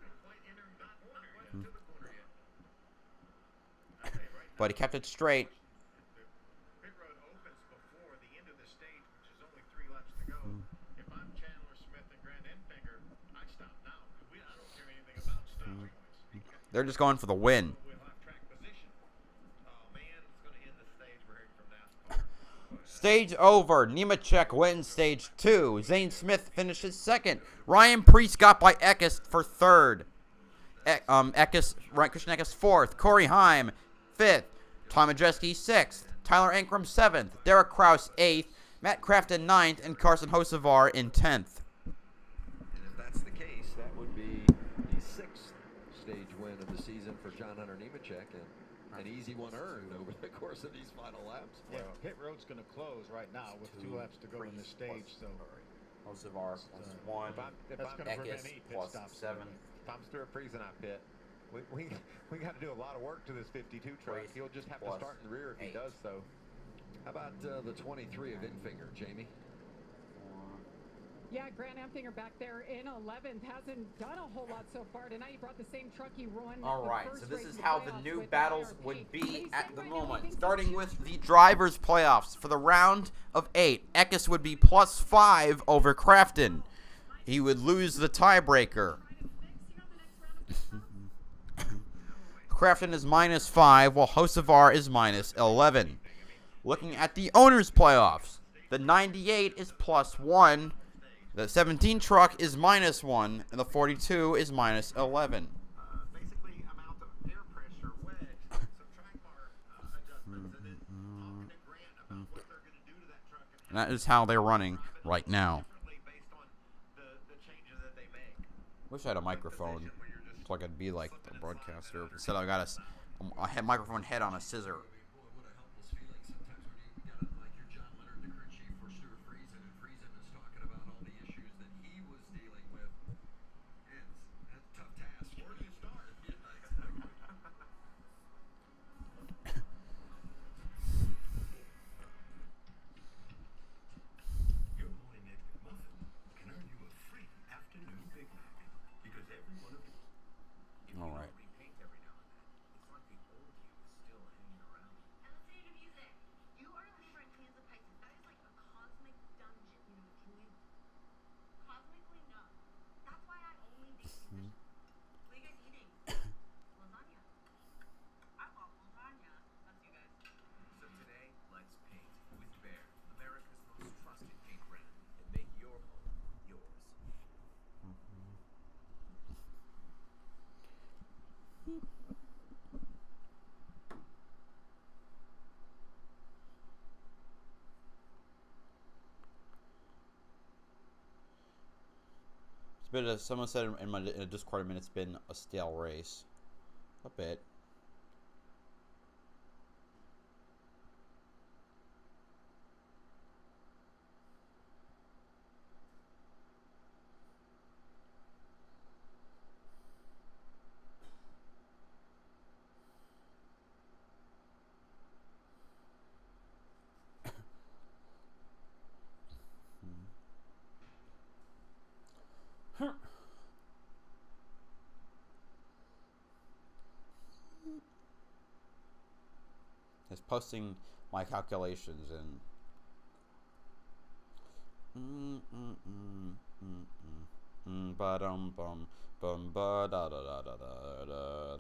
But he kept it straight.
Pit road opens before the end of the stage, which is only 3 laps to go. If I'm Chandler Smith and Grant Enfinger, I'd stop now. I don't care anything about stopping points.
They're just going for the win.
We'll have track position. Oh man, it's going to end the stage we're hearing from NASCAR.
Stage over. Nemechek wins stage 2. Zane Smith finishes second. Ryan Preece got by Eckes for third. Christian Eckes fourth. Corey Heim fifth. Tom Majeski 6th, Tyler Ankrum 7th, Derek Kraus 8th, Matt Crafton 9th, and Carson Hocevar in 10th.
And if that's the case, that would be the 6th stage win of the season for John Hunter Nemechek, and an easy one earned over the course of these final laps.
Yeah, pit road's going to close right now with 2 laps to go in the stage. So
Hocevar plus 1,
that's going to prevent any pit
plus
stops.
7.
If I'm Stuart Friesen, I pit. We got to do a lot of work to this 52 truck. He'll just have to start in the rear if he does so. How about the 23 of Enfinger, Jamie?
Yeah, Grant Enfinger back there in 11th hasn't done a whole lot so far tonight. He brought the same truck he won.
All right, so this is how the new
with
battles
IRP.
would be
He
at
said
the
right now
moment.
he thinks
Starting
he
with the drivers' playoffs for the round of 8. Eckes would be plus 5 over Crafton. He would lose the tiebreaker. Crafton is minus 5, while Hocevar is minus 11. Looking at the owners' playoffs, the 98 is plus 1, the 17 truck is minus 1, and the 42 is minus 11.
Basically, amount of air pressure, wedge, some track bar adjustments, and then talking to Grant about what they're going to do to that truck.
And that is how they're running right now.
Based on the changes that they make.
Wish I had a microphone so I could be like the broadcaster. Instead, I got a microphone head on a scissor. All right.
So today, let's paint with Behr, America's most trusted paint brand, and make your home yours.
It's been someone said in a Discord, it's been a stale race. A bit. posting my calculations and. Ba dum bum bum ba da da da da da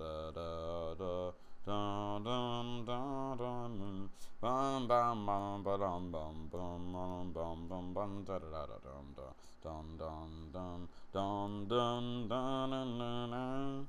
da da da. Dun dun dun dun bum bum bum ba dum bum bum bum bum bum da da da da dum dun dun dun dun dun dun dun dun.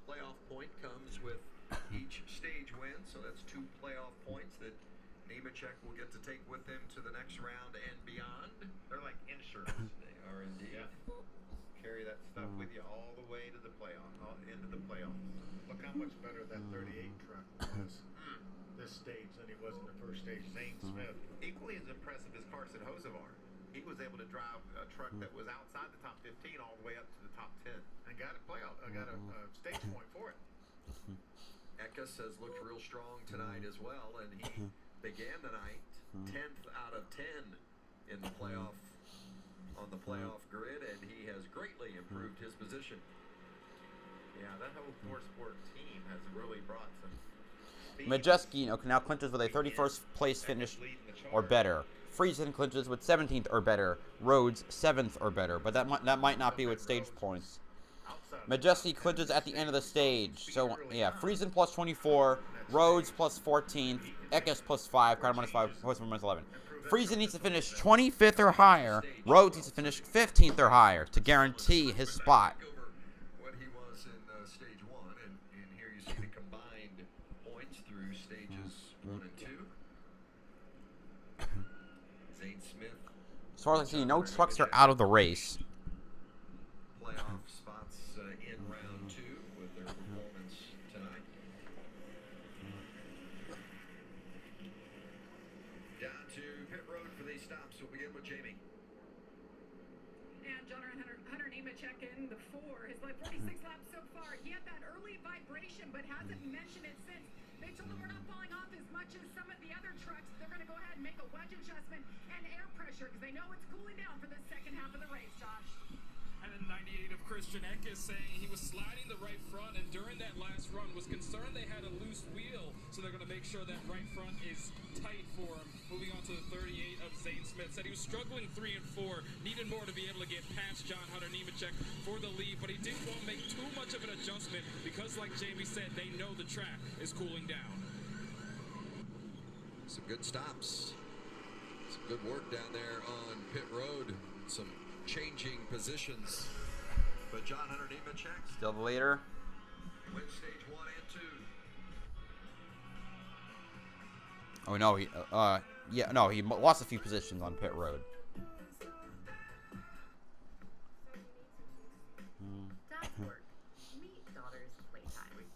Playoff point comes with each stage win, so that's 2 playoff points that Nemechek will get to take with him to the next round and beyond.
They're like insurance.
They are indeed.
Yeah. Carry that stuff with you all the way to the into the playoffs.
Look how much better that 38 truck was this stage than he was in the first stage. Zane Smith.
Equally as impressive as Carson Hocevar. He was able to drive a truck that was outside the top 15 all the way up to the top 10 and got a stage point for it.
Eckes has looked real strong tonight as well, and he began the night 10th out of 10 in the playoff on the playoff grid, and he has greatly improved his position.
Yeah, that whole four-sport team has really brought some speed.
Majeski now clinches with a 31st place finish or better. Friesen clinches with 17th or better. Rhodes 7th or better, but that might not be with stage points. Majeski clinches at the end of the stage. So yeah, Friesen plus 24, Rhodes plus 14th, Eckes plus 5, Carter minus 5, Hocevar minus 11. Friesen needs to finish 25th or higher. Rhodes needs to finish 15th or higher to guarantee his spot.
What he was in stage 1, and here you see the combined points through stages 1 and 2. Zane Smith.
As far as I see, no trucks are out of the race.
Playoff spots in round 2 with their performance tonight. Down to pit road for these stops. We'll begin with Jamie.
And Hunter Nemechek in the 4 has led 46 laps so far. He had that early vibration, but hasn't mentioned it since. They told him we're not falling off as much as some of the other trucks. They're going to go ahead and make a wedge adjustment and air pressure because they know it's cooling down for the second half of the race, Josh.
And then 98 of Christian Eckes saying he was sliding the right front, and during that last run was concerned they had a loose wheel, so they're going to make sure that right front is tight for him. Moving on to the 38 of Zane Smith, said he was struggling 3 and 4, needed more to be able to get past John Hunter Nemechek for the lead, but he didn't want to make too much of an adjustment because, like Jamie said, they know the track is cooling down.
Some good stops. Some good work down there on pit road. Some changing positions. But John Hunter Nemechek
Still the leader.
wins stage 1 and 2.
Oh no, he lost a few positions on pit road.
Dad's work. Meet daughter's playtime.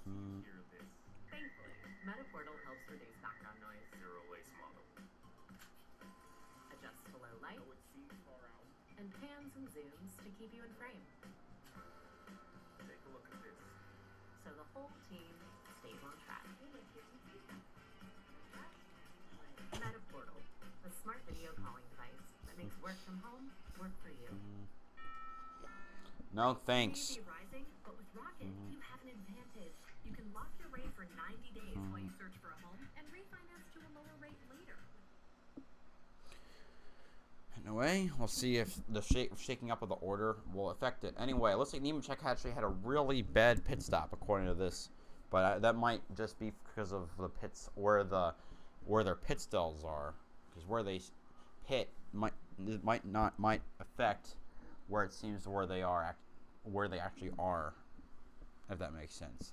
Thankfully, Metaportal helps reduce background noise.
Zero-lace model.
Adjusts to low light.
Though it seems far out.
And pans and zooms to keep you in frame.
Take a look at this.
So the whole team stays on track. Metaportal, a smart video calling device that makes work from home work for you.
No thanks.
You may be rising, but with Rocket, you have an advantage. You can lock your rate for 90 days while you search for a home and refinance to a lower rate later.
Anyway, we'll see if the shaking up of the order will affect it. Anyway, it looks like Nemechek actually had a really bad pit stop according to this, but that might just be because of the pits where their pit stalls are, because where they pit might affect where it seems where they actually are, if that makes sense.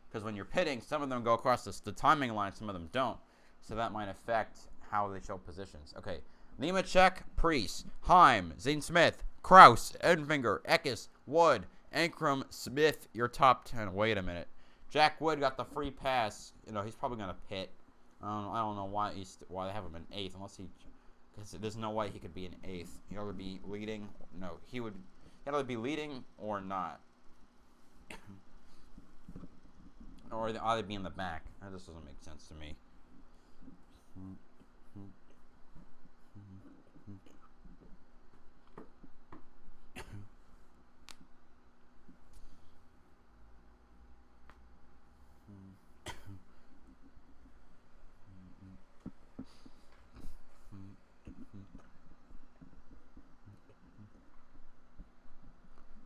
Because when you're pitting, some of them go across the timing line, some of them don't, so that might affect how they show positions. Okay, Nemechek, Priest, Heim, Zane Smith, Kraus, Enfinger, Eckes, Wood, Ankrum, Smith, your top 10. Wait a minute. Jack Wood got the free pass. You know, he's probably going to pit. I don't know why they have him in 8th, unless because there's no way he could be in 8th. He'd either be leading. No, he'd either be leading or not. Or either be in the back. That just doesn't make sense to me.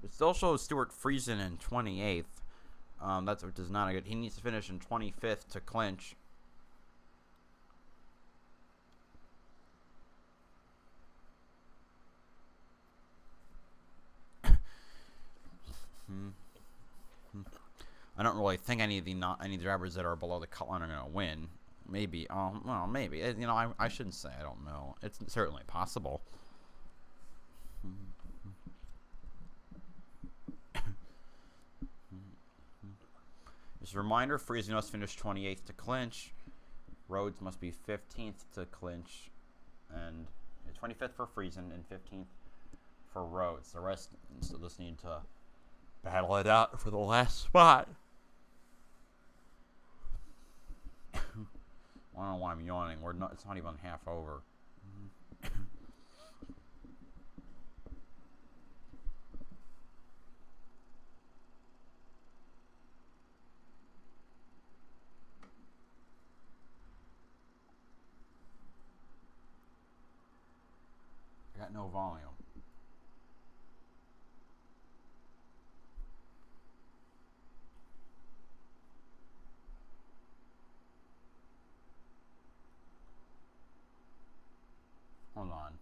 It still shows Stuart Friesen in 28th. That's what does not good. He needs to finish in 25th to clinch. I don't really think any drivers that are below the cut line are going to win. Maybe. Well, maybe. You know, I shouldn't say I don't know. It's certainly possible. Just a reminder, Friesen must finish 28th to clinch. Rhodes must be 15th to clinch. And 25th for Friesen and 15th for Rhodes. The rest still just need to battle it out for the last spot. I don't know why I'm yawning. It's not even half over. I got no volume. Hold on.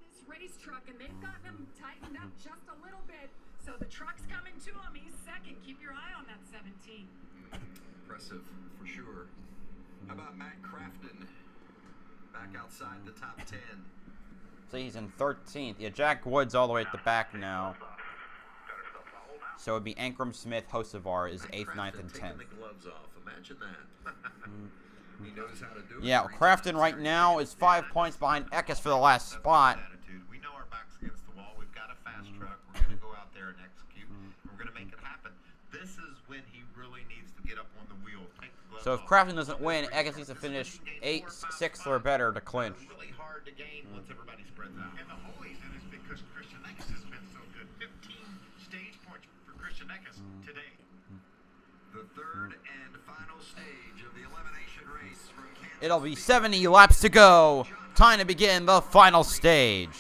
This race truck, and they've gotten him tightened up just a little bit. So the truck's coming to him. He's second. Keep your eye on that 17.
Impressive for sure. How about Matt Crafton? Back outside the top 10.
So he's in 13th. Yeah, Jack Wood's all the way at the back now. So it'd be Ankrum, Smith, Hocevar is 8th, 9th, and 10th.
The gloves off. Imagine that. He knows how to do it.
Yeah, Crafton right now is 5 points behind Eckes for the last spot.
We know our back's against the wall. We've got a fast truck. We're going to go out there and execute. We're going to make it happen. This is when he really needs to get up on the wheel. Take the gloves
So if
off.
Crafton doesn't win, Eckes needs to finish 8th, 6th, or better to clinch.
Really hard to gain once everybody spreads out. And the whole reason is because Christian Eckes has been so good. 15 stage points for Christian Eckes today.
The third and final stage of the elimination race from Kansas.
It'll be 70 laps to go. Time to begin the final stage.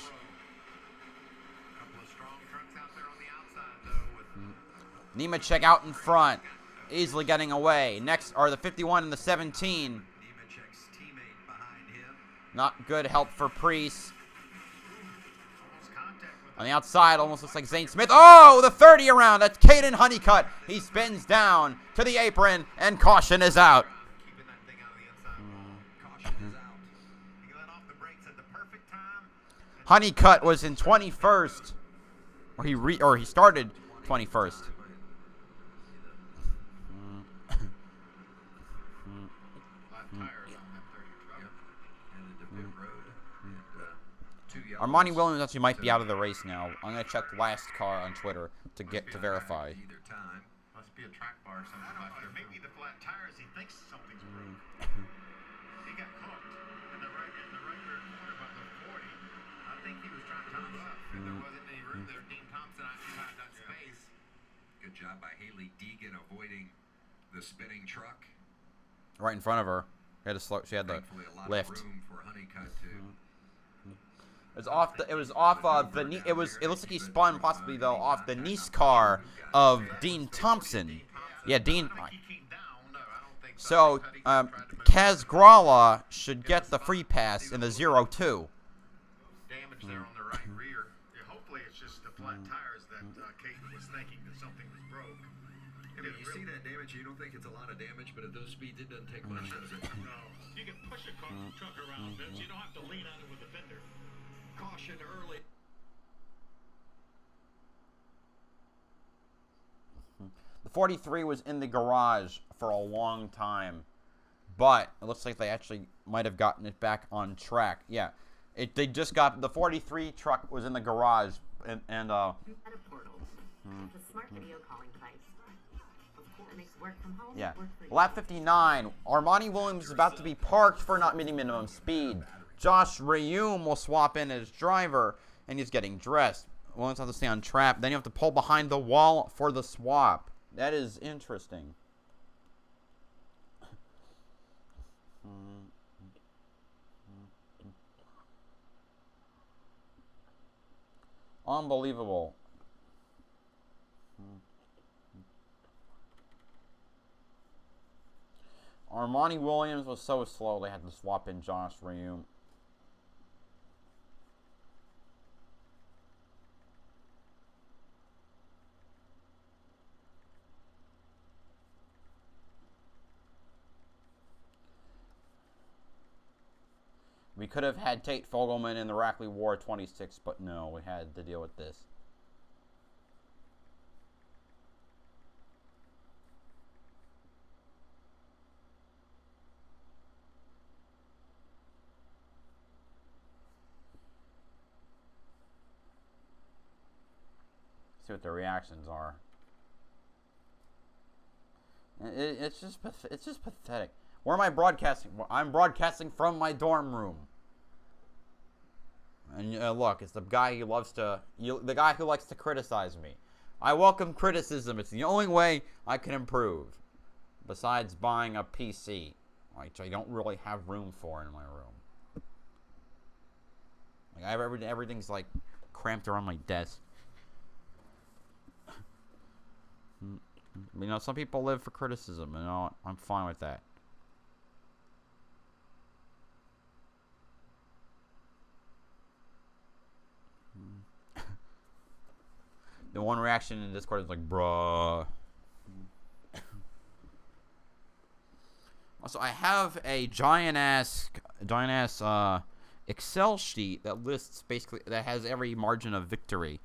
Nemechek out in front, easily getting away. Next are the 51 and the 17. Not good help for Priest. On the outside, almost looks like Zane Smith. Oh, the 30 around. That's Caden Honeycutt. He spins down to the apron, and caution is out. Honeycutt was in 21st, or he started 21st. Armani Williams actually might be out of the race now. I'm gonna check last car on Twitter to verify.
Must be a track bar or something. Maybe the flat tires. He thinks something's broke. He got hooked in the right rear corner by the 40. I think he was trying to come up, and there wasn't any room there. Dean Thompson occupied that space.
Good job by Haley Deegan avoiding the spinning truck.
Right in front of her. She had the lift.
Room for Honeycutt too.
It looks like he spun possibly though off the NASCAR of Dean Thompson. Yeah, Dean. So Kaz Gralla should get the free pass in the 0-2.
Damage there on the right rear. Yeah, hopefully it's just flat tires that Caden was thinking that something was broke.
I mean, you see that damage, you don't think it's a lot of damage, but at those speeds, it doesn't take much, does it?
No. You can push a truck around, Vince. You don't have to lean on it with a fender.
Caution early.
The 43 was in the garage for a long time, but it looks like they actually might have gotten it back on track. Yeah, they just got the 43 truck was in the garage, and yeah. Lap 59, Armani Williams is about to be parked for not meeting minimum speed. Josh Rayum will swap in as driver, and he's getting dressed. Williams has to stay on track. Then you have to pull behind the wall for the swap. That is interesting. Unbelievable. Armani Williams was so slow they had to swap in Josh Rayum. We could have had Tate Fogelman in the Rackley War 26, but no, we had to deal with this. See what the reactions are. It's just pathetic. Where am I broadcasting? I'm broadcasting from my dorm room. And look, it's the guy who loves to, the guy who likes to criticize me. I welcome criticism. It's the only way I can improve. Besides buying a PC, which I don't really have room for in my room. Like I have everything's like cramped around my desk. You know, some people live for criticism, and I'm fine with that. The one reaction in Discord is like, bruh. Also, I have a giant ass Excel sheet that lists basically, that has every margin of victory.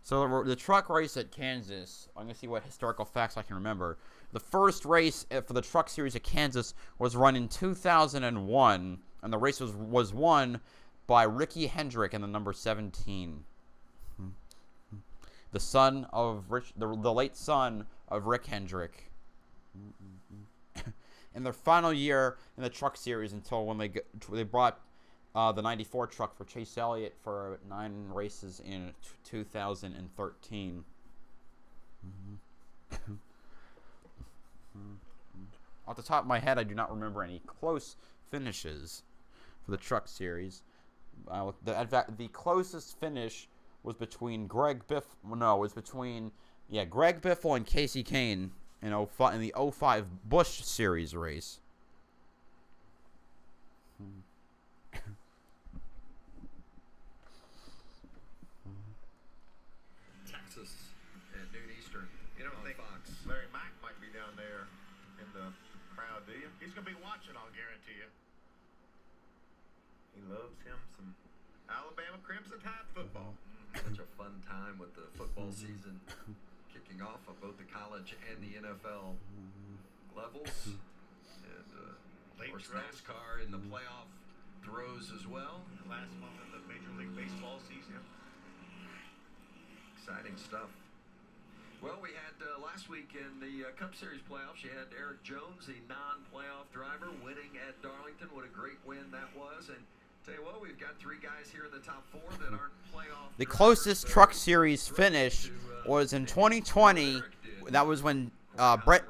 So the truck race at Kansas, I'm going to see what historical facts I can remember. The first race for the Truck Series at Kansas was run in 2001, and the race was won by Ricky Hendrick in the number 17. The son of the late son of Rick Hendrick. In their final year in the Truck Series, until when they brought the 94 truck for Chase Elliott for 9 races in 2013. Off the top of my head, I do not remember any close finishes for the Truck Series. The closest finish was between Greg Biffle and Casey Kane in the 05 Busch Series race.
Texas at noon Eastern.
You don't think
Fox.
Larry Mack might be down there in the crowd, do you? He's going to be watching, I'll guarantee you.
He loves him some
Alabama Crimson Tide football.
Such a fun time with the football season kicking off of both the college and the NFL levels. And, of course, NASCAR in the playoff throws as well.
The last month of the Major League Baseball season.
Exciting stuff. Well, we had last week in the Cup Series playoffs, you had Eric Jones, a non-playoff driver, winning at Darlington. What a great win that was. And tell you what, we've got 3 guys here in the top 4 that aren't playoff.
The closest Truck Series finish was in 2020. That was when Brett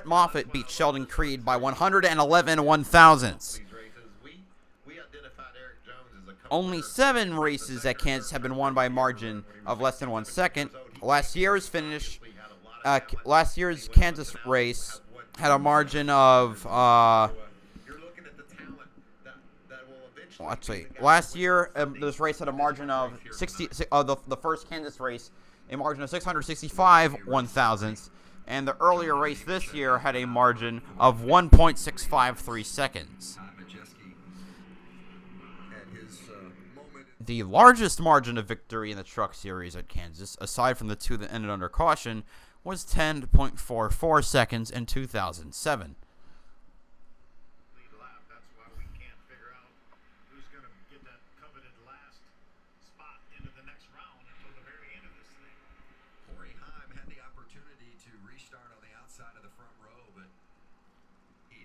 Moffitt beat Sheldon Creed by 111 1/1000ths. Only 7 races at Kansas have been won by a margin of less than 1 second. Last year's Kansas race had a margin of let's see. Last year, this race had a margin of 60. The first Kansas race, a margin of 665 1/1000ths, and the earlier race this year had a margin of 1.653 seconds. The largest margin of victory in the Truck Series at Kansas, aside from the two that ended under caution, was 10.44 seconds in 2007.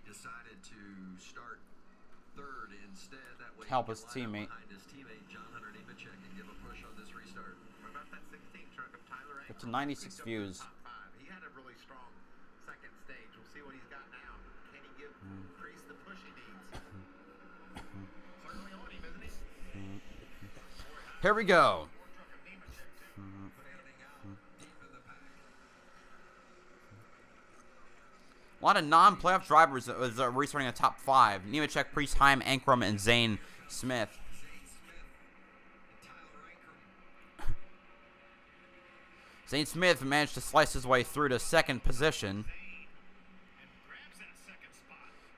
Decided to start third instead. That way
Help his teammate. Up to 96 views.
He had a really strong second stage. We'll see what he's got now. Can he give Priest the push he needs? Certainly on him, isn't he?
Here we go. A lot of non-playoff drivers was restarting the top 5. Nemechek, Priest, Heim, Ankrum, and Zane Smith. Zane Smith managed to slice his way through to second position.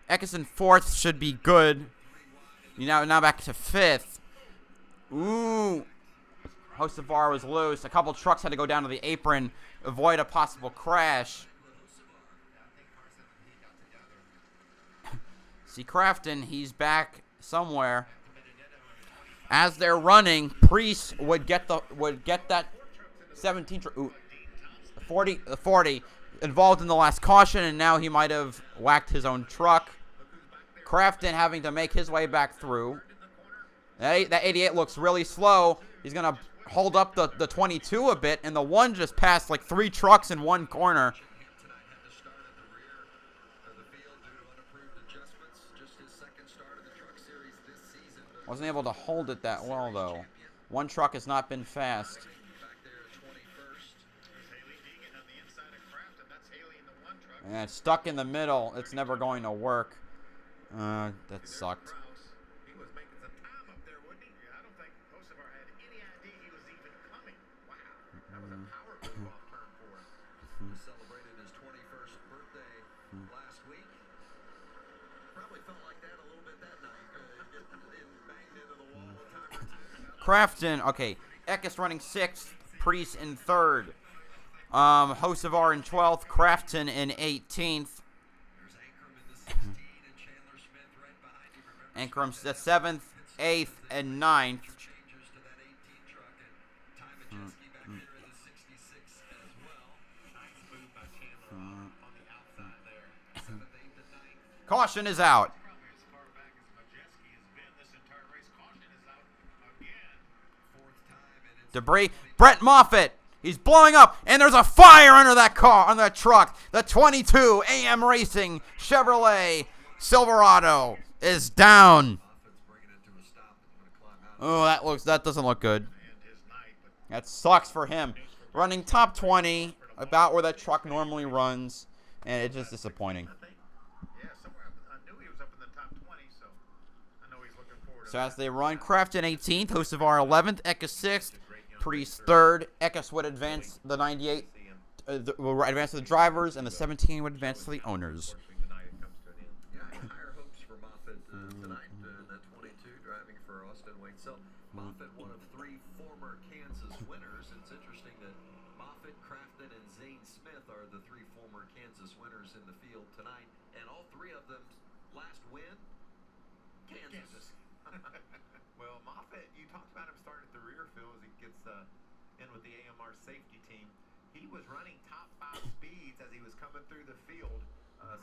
Eckes in 4th should be good. Now back to 5th. Ooh. Hocevar was loose. A couple trucks had to go down to the apron, avoid a possible crash. See Crafton, he's back somewhere. As they're running, Priest would get that 17 40 involved in the last caution, and now he might have whacked his own truck. Crafton having to make his way back through. That 88 looks really slow. He's gonna hold up the 22 a bit, and the 1 just passed like 3 trucks in one corner. Wasn't able to hold it that well, though. 1 truck has not been fast. And it's stuck in the middle. It's never going to work. That sucked.
He was making some time up there, wasn't he? I don't think Hocevar had any idea he was even coming. Wow. That was a power move off turn 4.
Celebrated his 21st birthday last week. Probably felt like that a little bit that night. Banged into the wall a time or two.
Crafton, okay. Eckes running 6th. Priest in 3rd. Hocevar in 12th. Crafton in 18th. Ankrum's the 7th, 8th, and 9th. Caution is out. Debris. Brett Moffitt. He's blowing up, and there's a fire under that car, on that truck. The 22 AM Racing Chevrolet Silverado is down. Oh, that doesn't look good. That sucks for him. Running top 20, about where that truck normally runs, and it's just disappointing. So as they run, Crafton 18th, Hocevar 11th, Eckes 6th, Priest 3rd. Eckes would advance the 98, will advance to the drivers, and the 17 would advance to the owners.
Higher hopes for Moffitt tonight in that 22, driving for Austin Wayne. So Moffitt, one of 3 former Kansas winners. It's interesting that Moffitt, Crafton, and Zane Smith are the 3 former Kansas winners in the field tonight, and all 3 of them last win, Kansas.
Well, Moffitt, you talked about him starting at the rear, Phil, as he gets in with the AMR safety team. He was running top 5 speeds as he was coming through the field.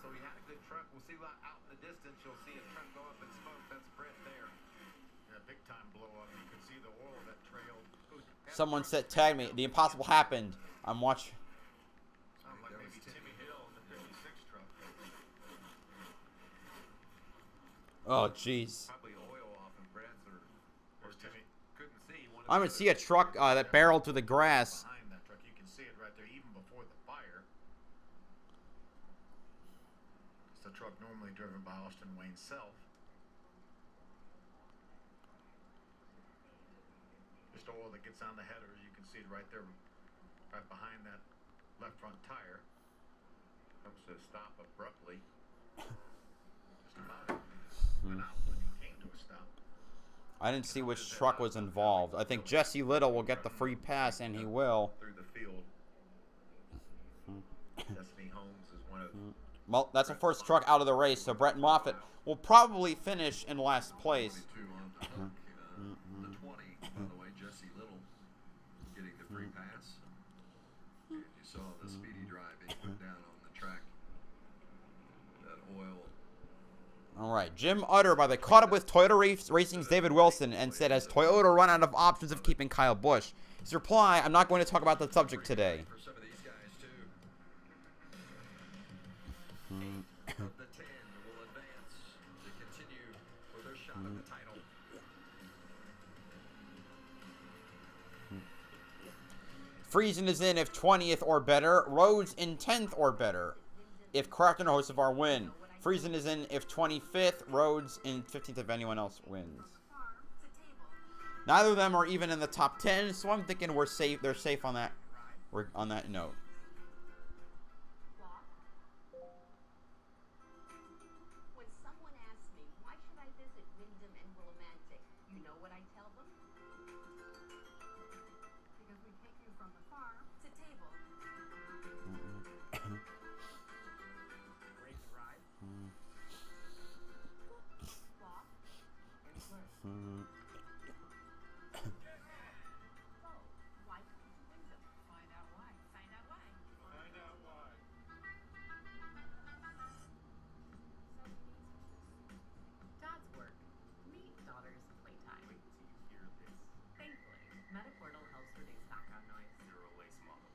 So he had a good truck. We'll see out in the distance. You'll see a truck go up in smoke. That's Brett there. Yeah, big time blow up. You can see the oil that trailed.
Someone said, tag me. The impossible happened. I'm watching.
Sounds like maybe Timmy Hill in the 56 truck.
Oh, jeez.
Probably oil off in Brett's or Timmy couldn't see.
I'm going to see a truck that barreled through the grass.
Behind that truck, you can see it right there, even before the fire. It's a truck normally driven by Austin Wayne self.
Just oil that gets on the header. You can see it right there, right behind that left front tire. Comes to a stop abruptly. Just about it. Went out when he came to a stop.
I didn't see which truck was involved. I think Jesse Little will get the free pass, and he will.
Through the field. Destiny Holmes is one of.
Well, that's the first truck out of the race, so Brett Moffitt will probably finish in last place.
The 20, by the way, Jesse Little getting the free pass. And you saw the speedy drive he put down on the track. That oil.
All right, Jim Utterby caught up with Toyota Racing's David Wilson and said, has Toyota run out of options of keeping Kyle Busch? His reply, I'm not going to talk about the subject today.
For some of these guys, too. 8 of the 10 will advance to continue for their shot at the title.
Friesen is in if 20th or better. Rhodes in 10th or better if Crafton or Hocevar win. Friesen is in if 25th. Rhodes in 15th if anyone else wins. Neither of them are even in the top 10, so I'm thinking we're safe. They're safe on that. We're on that note.
When someone asks me, why should I visit Wyndham and Willimantic, you know what I tell them? Because we take you from the farm to table.
Break the ride.
Walk and slurp. Why come to Wyndham? Find out why. Find out why.
Find out why.
Dad's work. Meet daughter's playtime.
Wait till you hear this.
Thankfully, MetaPortal helps reduce background noise.
Zero lace model.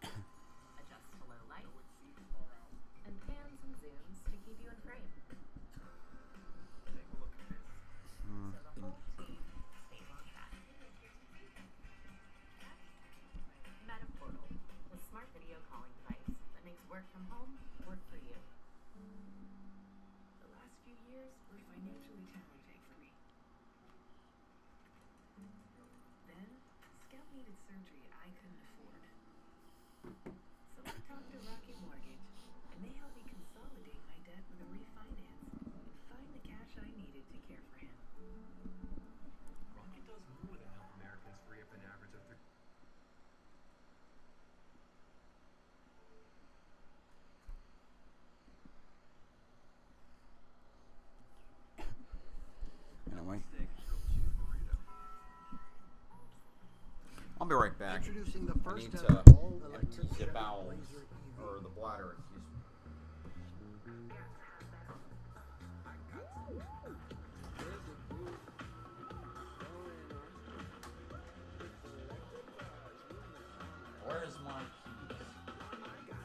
Adjust to low light.
Though it seems far out.
And pans and zooms to keep you in frame.
Take a look at this.
So the whole team stays on track. MetaPortal, the smart video calling device that makes work from home work for you.
The last few years were financially challenging for me. Then, Scout needed surgery I couldn't afford. So I talked to Rocket Mortgage, and they helped me consolidate my debt with a refinance and find the cash I needed to care for him.
Rocket does more than help Americans free up an average of
Anyway,
Steak, grilled cheese burrito.
I'll be right back.
Introducing the
I
first
need
ever
to
all-electric
empty the
Chevy
bowels,
Blazer EV.
or the bladder, excuse me. Where's my keys?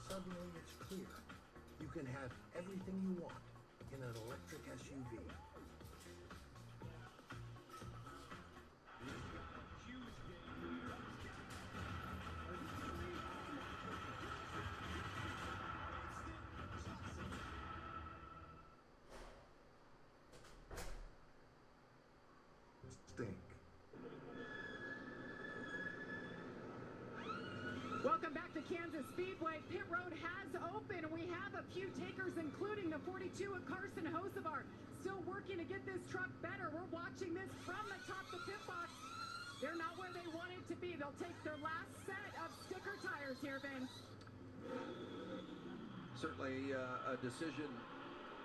Suddenly it's clear. You can have everything you want in an electric SUV. Stink.
Welcome back to Kansas Speedway. Pit road has opened. We have a few takers, including the 42 of Carson Hocevar, still working to get this truck better. We're watching this from the top of the pit box. They're not where they wanted to be. They'll take their last set of sticker tires here, Vince.
Certainly a decision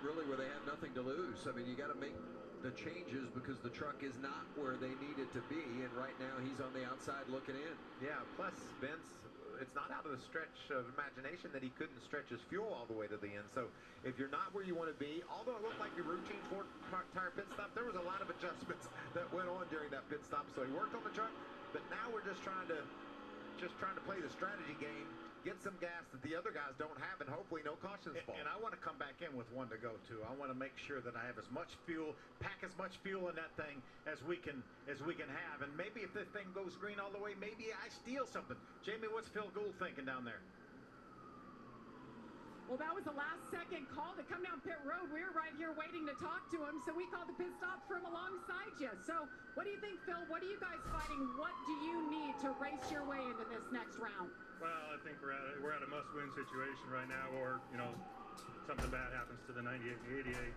really where they have nothing to lose. I mean, you got to make the changes because the truck is not where they need it to be, and right now he's on the outside looking in.
Yeah, plus, Vince, it's not out of the stretch of imagination that he couldn't stretch his fuel all the way to the end. So if you're not where you want to be, although it looked like a routine Ford tire pit stop, there was a lot of adjustments that went on during that pit stop. So he worked on the truck, but now we're just trying to play the strategy game, get some gas that the other guys don't have, and hopefully no cautions fall.
And I want to come back in with one to go to. I want to make sure that I have as much fuel, pack as much fuel in that thing as we can have. And maybe if this thing goes green all the way, maybe I steal something. Jamie, what's Phil Gould thinking down there?
Well, that was the last-second call to come down pit road. We were right here waiting to talk to him, so we called the pit stop from alongside you. So what do you think, Phil? What are you guys fighting? What do you need to race your way into this next round?
Well, I think we're at a must-win situation right now, or, you know, something bad happens to the 98 and the 88.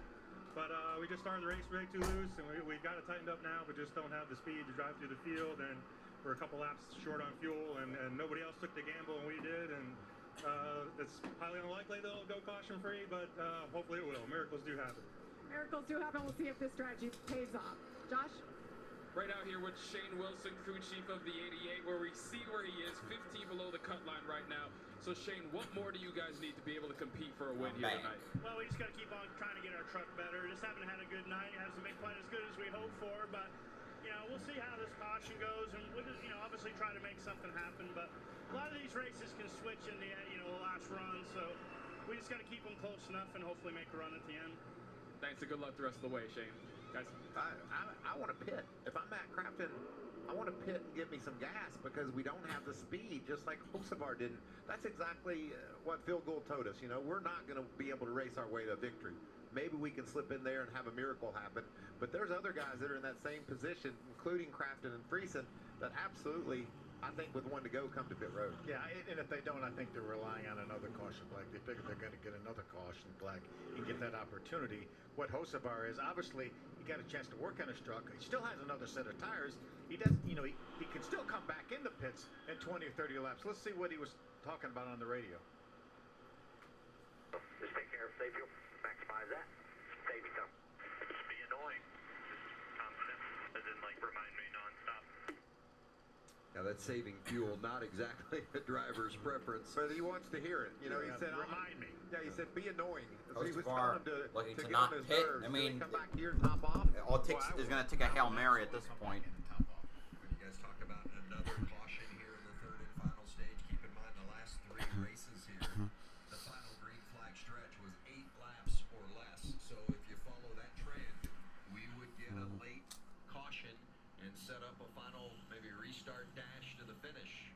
But we just started the race way too loose, and we got it tightened up now, but just don't have the speed to drive through the field, and we're a couple laps short on fuel, and nobody else took the gamble, and we did, and it's highly unlikely they'll go caution-free, but hopefully it will. Miracles do happen.
Miracles do happen. We'll see if this strategy pays off. Josh?
Right out here with Shane Wilson, crew chief of the 88, where we see where he is, 15 below the cut line right now. So Shane, what more do you guys need to be able to compete for a win here tonight?
Well, we just got to keep on trying to get our truck better. Just haven't had a good night. It hasn't been quite as good as we hoped for, but you know, we'll see how this caution goes, and we'll just, you know, obviously try to make something happen. But a lot of these races can switch in the the last run, so we just got to keep them close enough and hopefully make a run at the end.
Thanks, and good luck the rest of the way, Shane. Guys,
I want to pit. If I'm Matt Crafton, I want to pit and give me some gas because we don't have the speed, just like Hocevar didn't. That's exactly what Phil Gould told us. You know, we're not going to be able to race our way to victory. Maybe we can slip in there and have a miracle happen. But there's other guys that are in that same position, including Crafton and Friesen, that absolutely, I think, with one to go, come to pit road.
Yeah, and if they don't, I think they're relying on another caution black. They figure they're going to get another caution black and get that opportunity. What Hocevar is, obviously, he got a chance to work on his truck. He still has another set of tires. He doesn't, you know, he can still come back in the pits in 20 or 30 laps. Let's see what he was talking about on the radio.
Just take care of safe fuel. Maximize that. Save you some.
Be annoying. Constant. As in, like, remind me nonstop.
Now that's saving fuel, not exactly a driver's preference.
But he wants to hear it. You know, he said,
remind me.
Yeah, he said, be annoying. So he was
Hocevar
telling him
looking
to
to
get
not
on his
pit.
nerves.
I
Do they
mean,
come back here and top off?
all it takes is going to take a Hail Mary at this point.
You guys talk about another caution here in the third and final stage. Keep in mind the last three races here, the final green flag stretch was 8 laps or less. So if you follow that trend, we would get a late caution and set up a final maybe restart dash to the finish.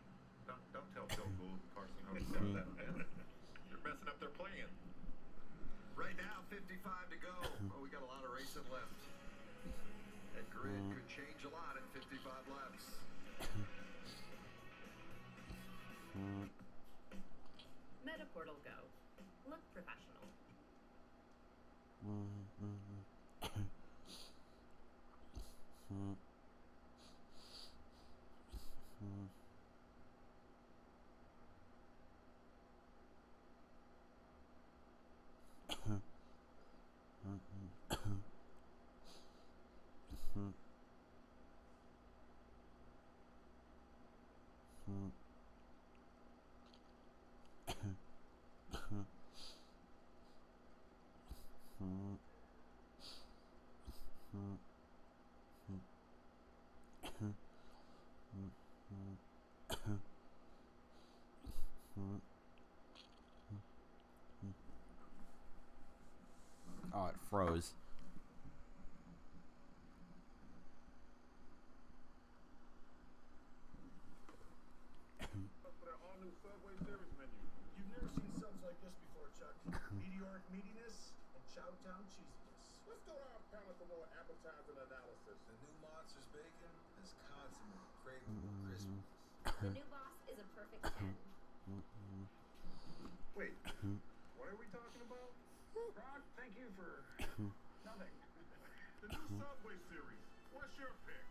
Don't tell Phil Gould and Carson Hocevar that, man. They're messing up their plan.
Right now, 55 to go. Oh, we got a lot of racing left. That grid could change a lot at 55 laps.
Metaportal Go. Look professional.
Oh, it froze.
For their all-new Subway Series menu. You've never seen subs like this before, Chuck. Meteoric meatiness and Chowtown cheesiness. Let's go to our panel for more appetizing analysis.
The new Monsters Bacon is consummate, craveable crispiness.
The new boss is a perfect 10.
Wait, what are we talking about? Brock, thank you for nothing. The new Subway Series. What's your pick?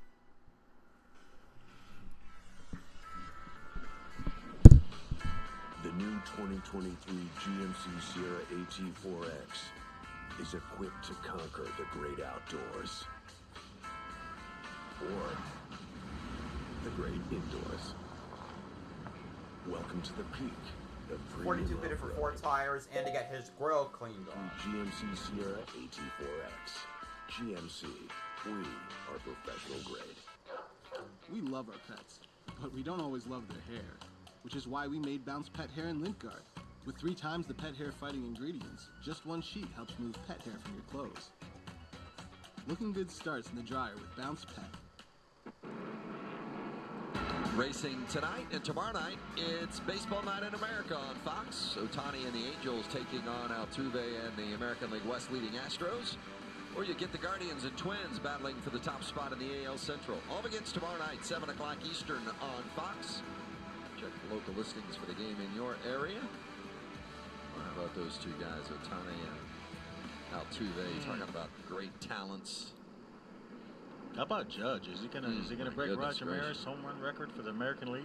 The new 2023 GMC Sierra AT4X is equipped to conquer the great outdoors. Or the great indoors. Welcome to the peak of
42 bidded for 4 tires and to get his grill cleaned off.
GMC Sierra AT4X. GMC, we are professional grade.
We love our pets, but we don't always love their hair, which is why we made Bounce Pet Hair and Lint Guard. With 3 times the pet hair fighting ingredients, just 1 sheet helps move pet hair from your clothes. Looking good starts in the dryer with Bounce Pet.
Racing tonight and tomorrow night, it's Baseball Night in America on Fox. Ohtani and the Angels taking on Altuve and the American League West leading Astros. Or you get the Guardians and Twins battling for the top spot in the AL Central. All begins tomorrow night, 7 o'clock Eastern on Fox. Check the local listings for the game in your area. Well, how about those two guys, Ohtani and Altuve, talking about great talents.
How about Judge? Is he gonna break Roger Maris' home run record for the American League?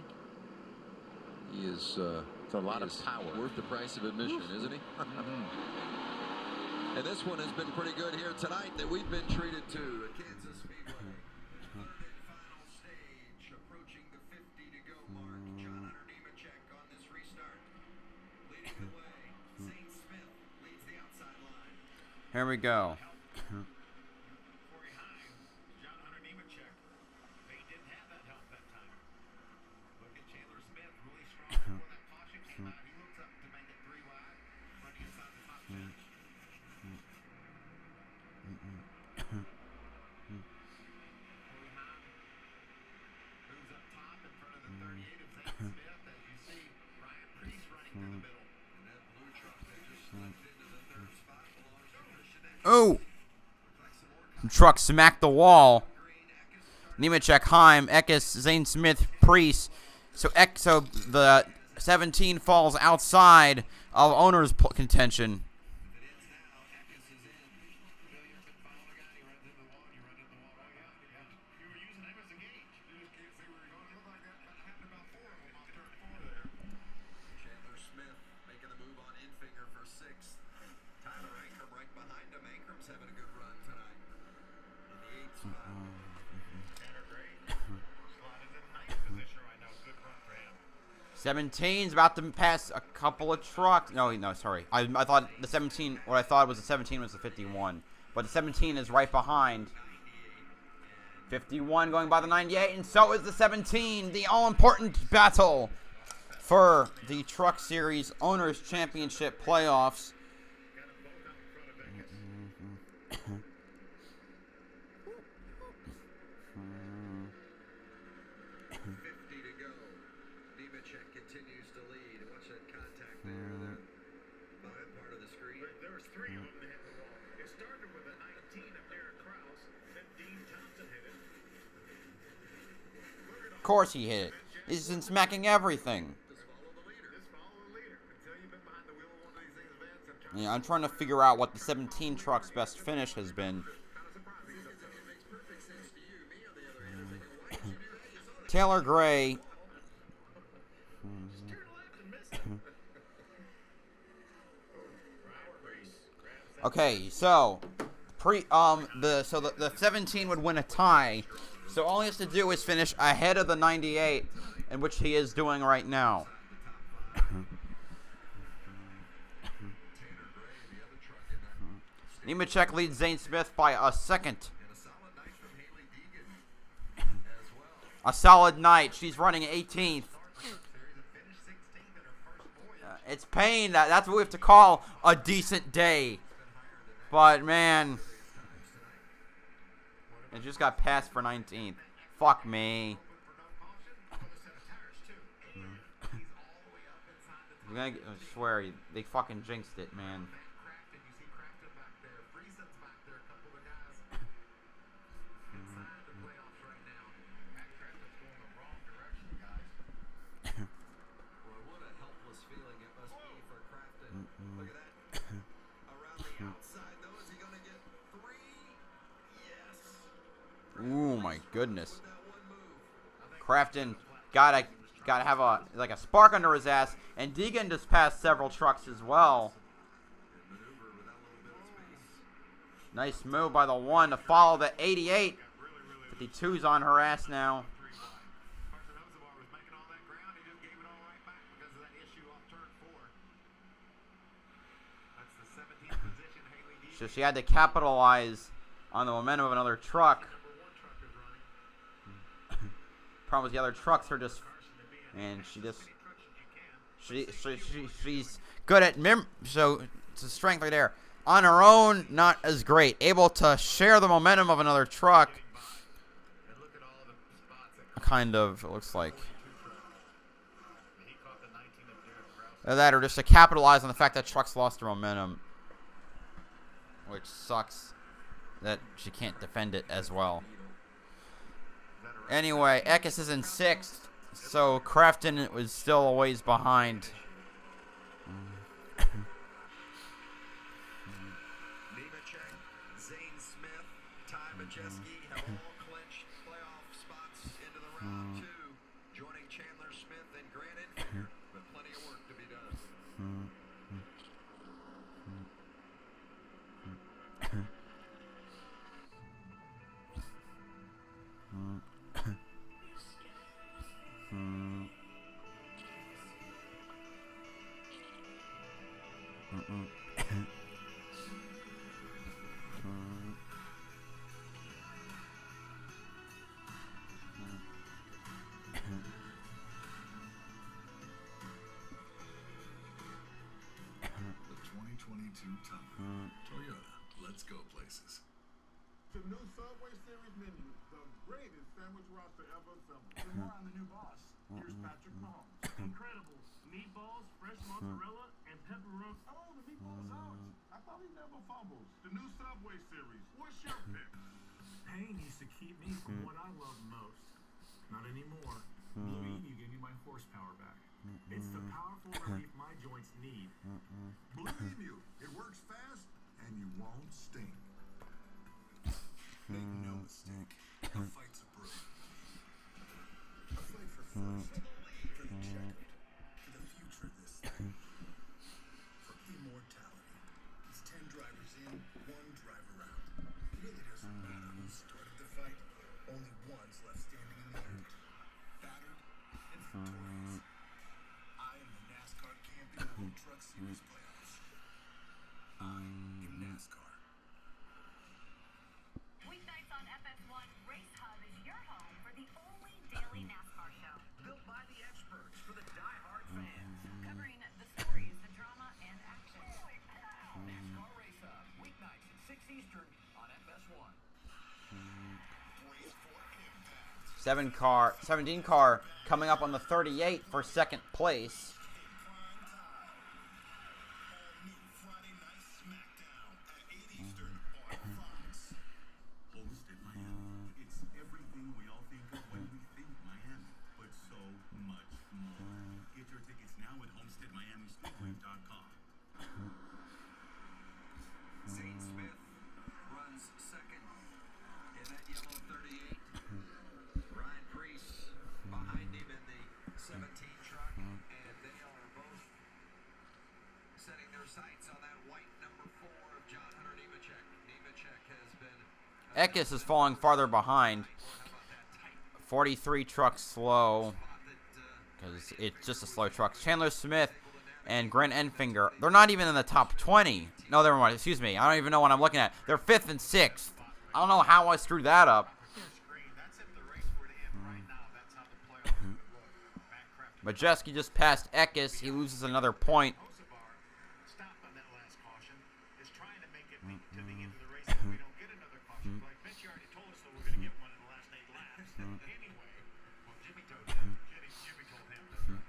He is
it's a lot of power.
Worth the price of admission, isn't he? And this one has been pretty good here tonight that we've been treated to at Kansas Speedway. Third and final stage, approaching the 50 to go mark. John Hunter Nemechek on this restart, leading the way. Zane Smith leads the outside line.
Here we go. Oh! Truck smacked the wall. Nemechek, Heim, Eckes, Zane Smith, Priest. So the 17 falls outside of owner's contention.
Having a good run tonight. In the 8th spot.
Tanner Gray slotted in the 9th position right now. Good run for him.
17's about to pass a couple of trucks. No, sorry. I thought the 17, what I thought was the 17 was the 51. But the 17 is right behind. 51 going by the 98, and so is the 17. The all-important battle for the Truck Series Owners Championship playoffs.
50 to go. Nemechek continues to lead. Watch that contact there. The bottom part of the screen.
There was 3 of them that hit the wall. It started with a 19 of Derek Krause. Then Dean Thompson hit it.
Of course he hit it. He's been smacking everything.
Just follow the leader. Until you've been behind the wheel of one of these things, Vince.
Yeah, I'm trying to figure out what the 17 truck's best finish has been. Taylor Gray. Okay, so the 17 would win a tie. So all he has to do is finish ahead of the 98, in which he is doing right now. Nemechek leads Zane Smith by a second. A solid night. She's running 18th. It's pain. That's what we have to call a decent day. But, man, it just got passed for 19th. Fuck me. I swear, they fucking jinxed it, man. Ooh, my goodness. Crafton gotta have a spark under his ass, and Deegan just passed several trucks as well. Nice move by the 1 to follow the 88. 52's on her ass now. So she had to capitalize on the momentum of another truck. Problem is the other trucks are just, and she's good at so it's a strength right there. On her own, not as great. Able to share the momentum of another truck. Kind of, it looks like. that or just to capitalize on the fact that Trucks lost their momentum, which sucks that she can't defend it as well. Anyway, Eckes is in 6th, so Crafton was still a ways behind.
Nemechek, Zane Smith, Ty Majeski have all clinched playoff spots into the round 2, joining Chandler Smith and Grant Enfinger, but plenty of work to be done.
Toyota, let's go places. The new Subway Series menu, the greatest sandwich roster ever assembled. For more on the new boss, here's Patrick Mahomes. Incredible. Meatballs, fresh mozzarella, and pepperoni. Oh, the meatball's ours. I thought he never fumbles. The new Subway Series. What's your pick? Pain used to keep me from what I love most. Not anymore. Blue Emu gave me my horsepower back. It's the powerful relief my joints need. Blue Emu. It works fast and you won't sting. Make no mistake. The fight's a brew. A fight for first. For the checkered. For the future of this thing. For immortality. It's 10 drivers in, 1 driver out. It really doesn't matter who started the fight. Only one's left standing in the end. Battered and victorious. I am the NASCAR champion of the Truck Series playoffs. I am NASCAR.
Weeknights on FS1, Race Hub is your home for the only daily NASCAR show.
Built by the experts for the die-hard fans.
Covering the stories, the drama, and action.
NASCAR Race Hub, weeknights at 6 Eastern on FS1.
17 car coming up on the 38 for 2nd place.
Hosted Miami. It's everything we all think of when we think Miami, but so much more. Get your tickets now at homesteadmiamispeedway.com.
Zane Smith runs 2nd in that yellow 38. Ryan Preece behind him in the 17 truck, and they are both setting their sights on that white number 4 of John Hunter Nemechek. Nemechek has been
Eckes is falling farther behind. 43 trucks slow because it's just a slow truck. Chandler Smith and Grant Enfinger, they're not even in the top 20. No, never mind. Excuse me. I don't even know what I'm looking at. They're 5th and 6th. I don't know how I screwed that up. Majeski just passed Eckes. He loses another point.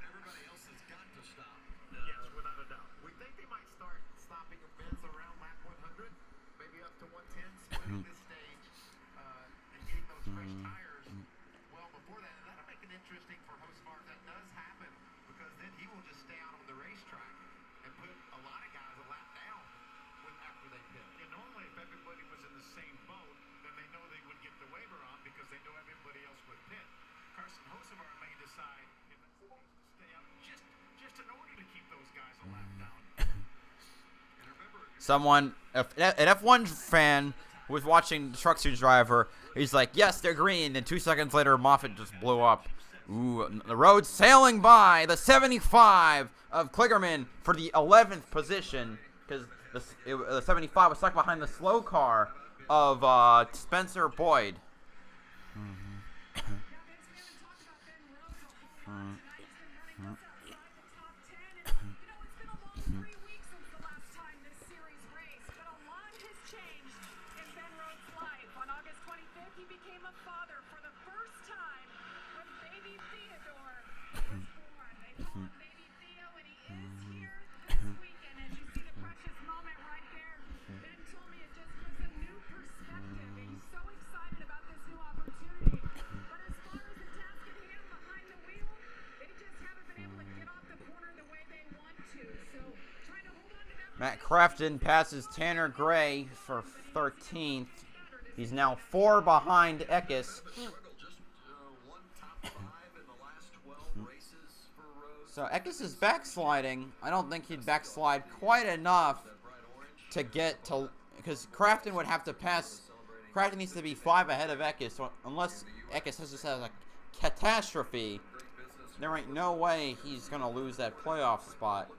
everybody else has got to stop.
Yes, without a doubt. We think they might start stopping events around lap 100, maybe up to 110, splitting this stage, and getting those fresh tires well before that. And that'll make it interesting for Hocevar if that does happen, because then he will just stay out on the racetrack and put a lot of guys a lap down after they pit. And normally if everybody was in the same boat, then they know they would get the waiver on because they know everybody else would pit. Carson Hocevar may decide if it's stay out just in order to keep those guys a lap down.
Someone, an F1 fan was watching the Truck Series driver. He's like, yes, they're green. Then 2 seconds later, Moffitt just blew up. Ooh, the road sailing by the 75 of Kligerman for the 11th position because the 75 was stuck behind the slow car of Spencer Boyd.
He became a father for the first time when baby Theodore was born. They call him baby Theo, and he is
Matt Crafton passes Tanner Gray for 13th. He's now 4 behind Eckes. So Eckes is backsliding. I don't think he'd backslide quite enough to get to, because Crafton would have to pass. Crafton needs to be 5 ahead of Eckes. So unless Eckes has just has a catastrophe, there ain't no way he's gonna lose that playoff spot.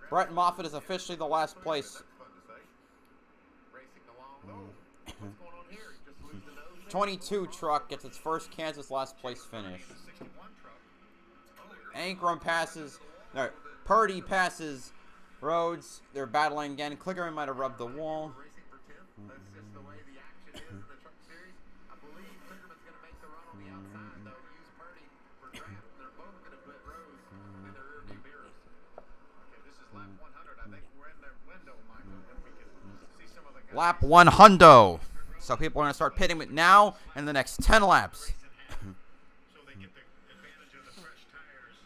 Brett Moffitt is officially the last place. 22 truck gets its first Kansas last place finish. Ankrum passes. No, Purdy passes Rhodes. They're battling again. Klickerman might have rubbed the wall. Lap 100. So people are going to start pitting it now in the next 10 laps.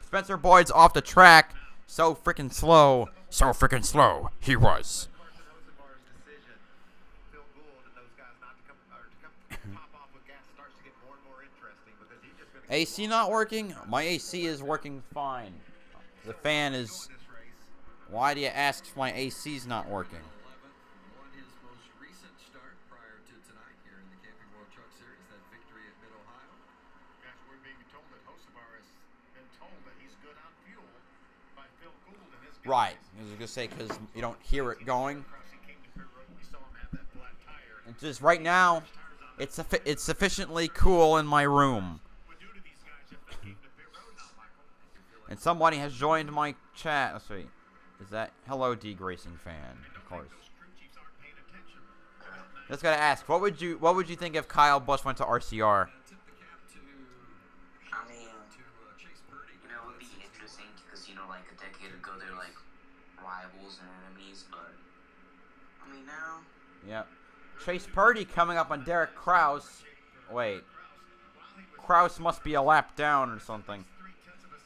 Spencer Boyd's off the track. So freaking slow. So freaking slow. He was. AC not working? My AC is working fine. The fan is... Why do you ask if my AC's not working? Right. I was going to say, because you don't hear it going. And just right now, it's sufficiently cool in my room. And somebody has joined my chat. Let's see. Is that Hello D Racing fan? Of course. Just gotta ask, what would you think if Kyle Busch went to RCR?
I mean, it would be interesting because, like a decade ago, they're like rivals and enemies, but I mean now.
Yep. Chase Purdy coming up on Derek Kraus. Wait. Kraus must be a lap down or something.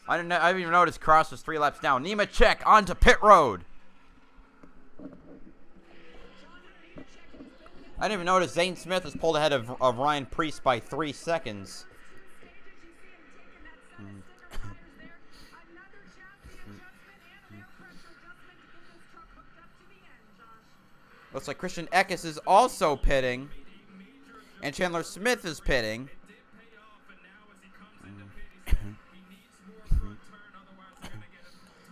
I didn't even notice Kraus was 3 laps down. Nemechek onto pit road. I didn't even notice Zane Smith was pulled ahead of Ryan Preece by 3 seconds. Looks like Christian Eckes is also pitting. And Chandler Smith is pitting.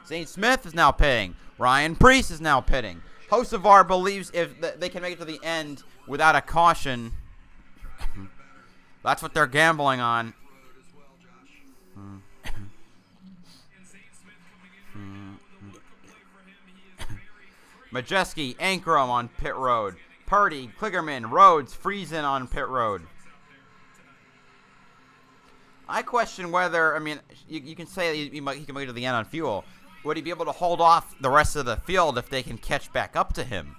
Zane Smith is now pitting. Ryan Preece is now pitting. Hocevar believes if they can make it to the end without a caution, that's what they're gambling on. Majeski, Ankrum on pit road. Purdy, Kligerman, Rhodes, Friesen on pit road. I question whether, I mean, you can say he can make it to the end on fuel. Would he be able to hold off the rest of the field if they can catch back up to him?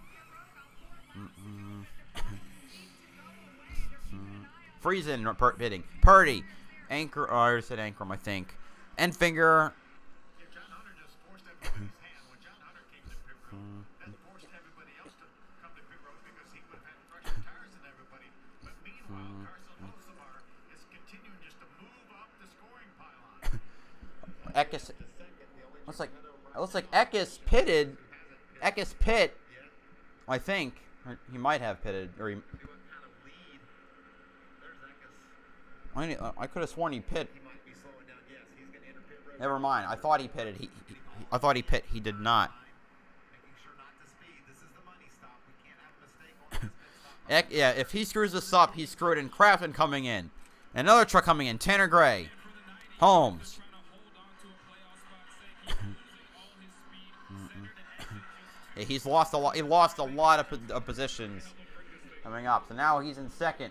Friesen pitting. Purdy. I said Ankrum, I think. Enfinger. Eckes. Looks like Eckes pitted. Eckes pit. I think he might have pitted, or he. I could have sworn he pit. Never mind. I thought he pitted. I thought he pit. He did not. Yeah, if he screws this up, he's screwed. And Crafton coming in. Another truck coming in. Tanner Gray. Holmes. Yeah, he's lost a lot. He lost a lot of positions coming up. So now he's in second.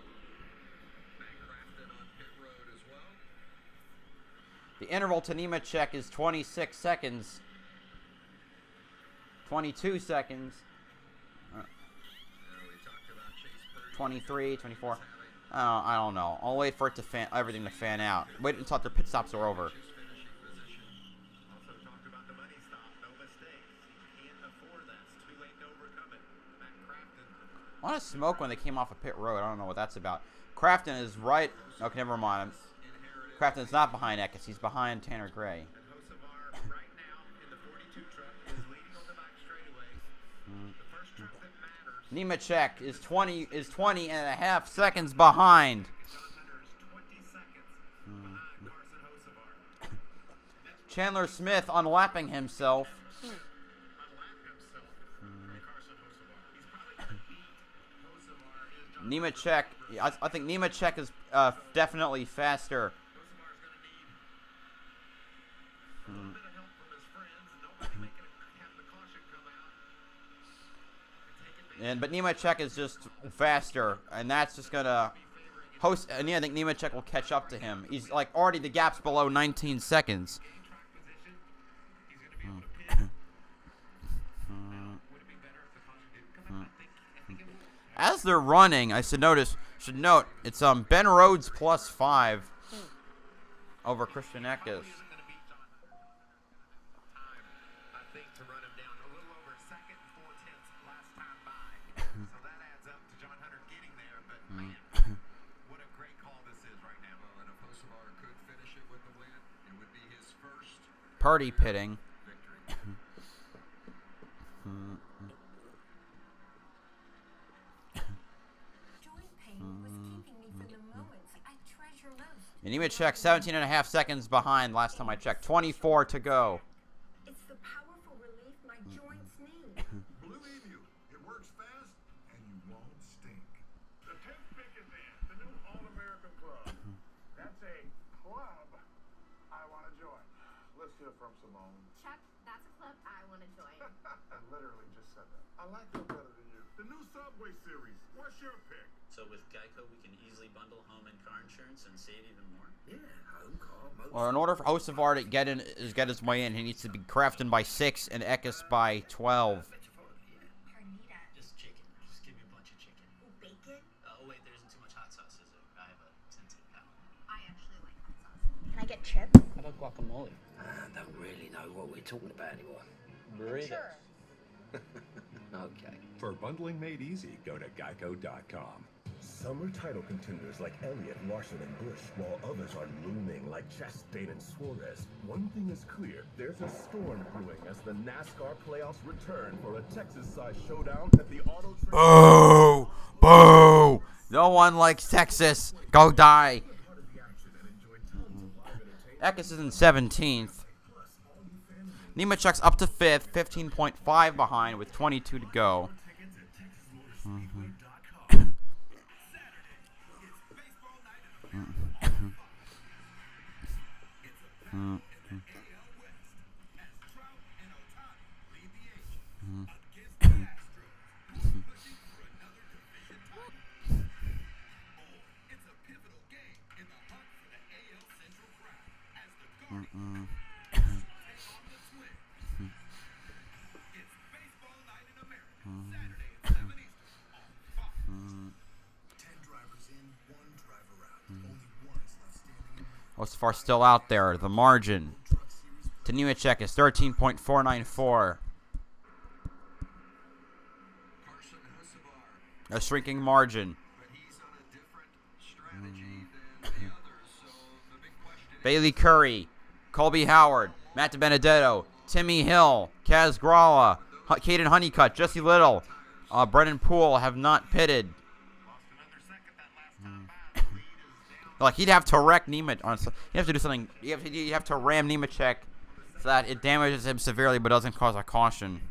The interval to Nemechek is 26 seconds. 22 seconds. 23, 24. I don't know. I'll wait for it to everything to fan out. Wait until their pit stops are over. A lot of smoke when they came off of pit road. I don't know what that's about. Crafton is right. Okay, never mind. Crafton's not behind Eckes. He's behind Tanner Gray. Nemechek is 20 and a half seconds behind. Chandler Smith unlapping himself. Nemechek, I think Nemechek is definitely faster. But Nemechek is just faster, and that's just gonna host. And I think Nemechek will catch up to him. He's like already the gap's below 19 seconds. As they're running, I should note it's Ben Rhodes +5 over Christian Eckes. Purdy pitting. And Nemechek 17 and a half seconds behind last time I checked. 24 to go.
It's the powerful relief my joints need.
Believe you, it works fast and you won't stink. The 10th pick is in, the new All-American Club. That's a club I want to join. Let's hear from Simone.
Chuck, that's a club I want to join.
I literally just said that. I like her better than you. The new Subway series. What's your pick?
So with Geico, we can easily bundle home and car insurance and save even more.
Yeah, home car.
Well, in order for Hocevar to get his way in, he needs to be Crafton by 6 and Eckes by 12.
Just chicken. Just give me a bunch of chicken.
Bacon?
Oh wait, there isn't too much hot sauce, is there? I have a sensitive palate.
I actually like hot sauce. Can I get chips?
How about guacamole?
I don't really know what we're talking about anymore.
Burritos.
Okay.
For bundling made easy, go to geico.com.
Some are title contenders like Elliott, Larson, and Busch, while others are looming like Chastain and Suarez. One thing is clear, there's a storm brewing as the NASCAR playoffs return for a Texas-sized showdown at the Auto
Boo! Boo! No one likes Texas. Go die. Eckes is in 17th. Nemechek's up to 5th, 15.5 behind with 22 to go. Hocevar still out there. The margin to Nemechek is 13.494. A shrinking margin. Bailey Curry, Colby Howard, Matt DiBenedetto, Timmy Hill, Kaz Gralla, Caden Honeycutt, Jesse Little, Brennan Poole have not pitted. Like he'd have to wreck Nemechek. You have to do something. You have to ram Nemechek so that it damages him severely, but doesn't cause a caution.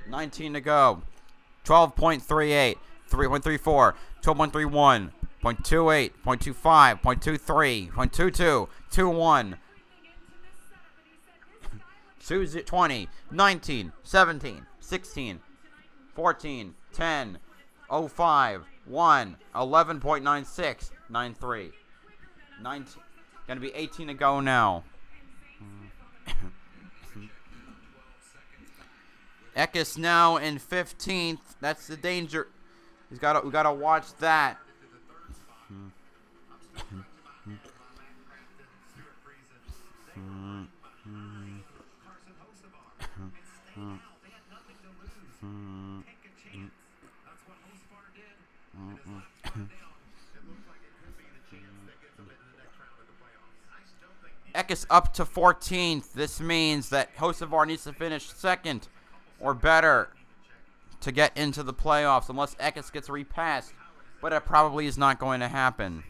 $19 to go. 12.38, 3.34, 12.31. 0.28, 0.25, 0.23, 0.22, 21, 20, 19, 17, 16, 14, 10, 05, 1, 11.96, 93, 19. Gonna be 18 to go now. Eckes now in 15th. That's the danger. We gotta watch that. Eckes up to 14th. This means that Hocevar needs to finish second or better to get into the playoffs, unless Eckes gets repassed. But it probably is not going to happen.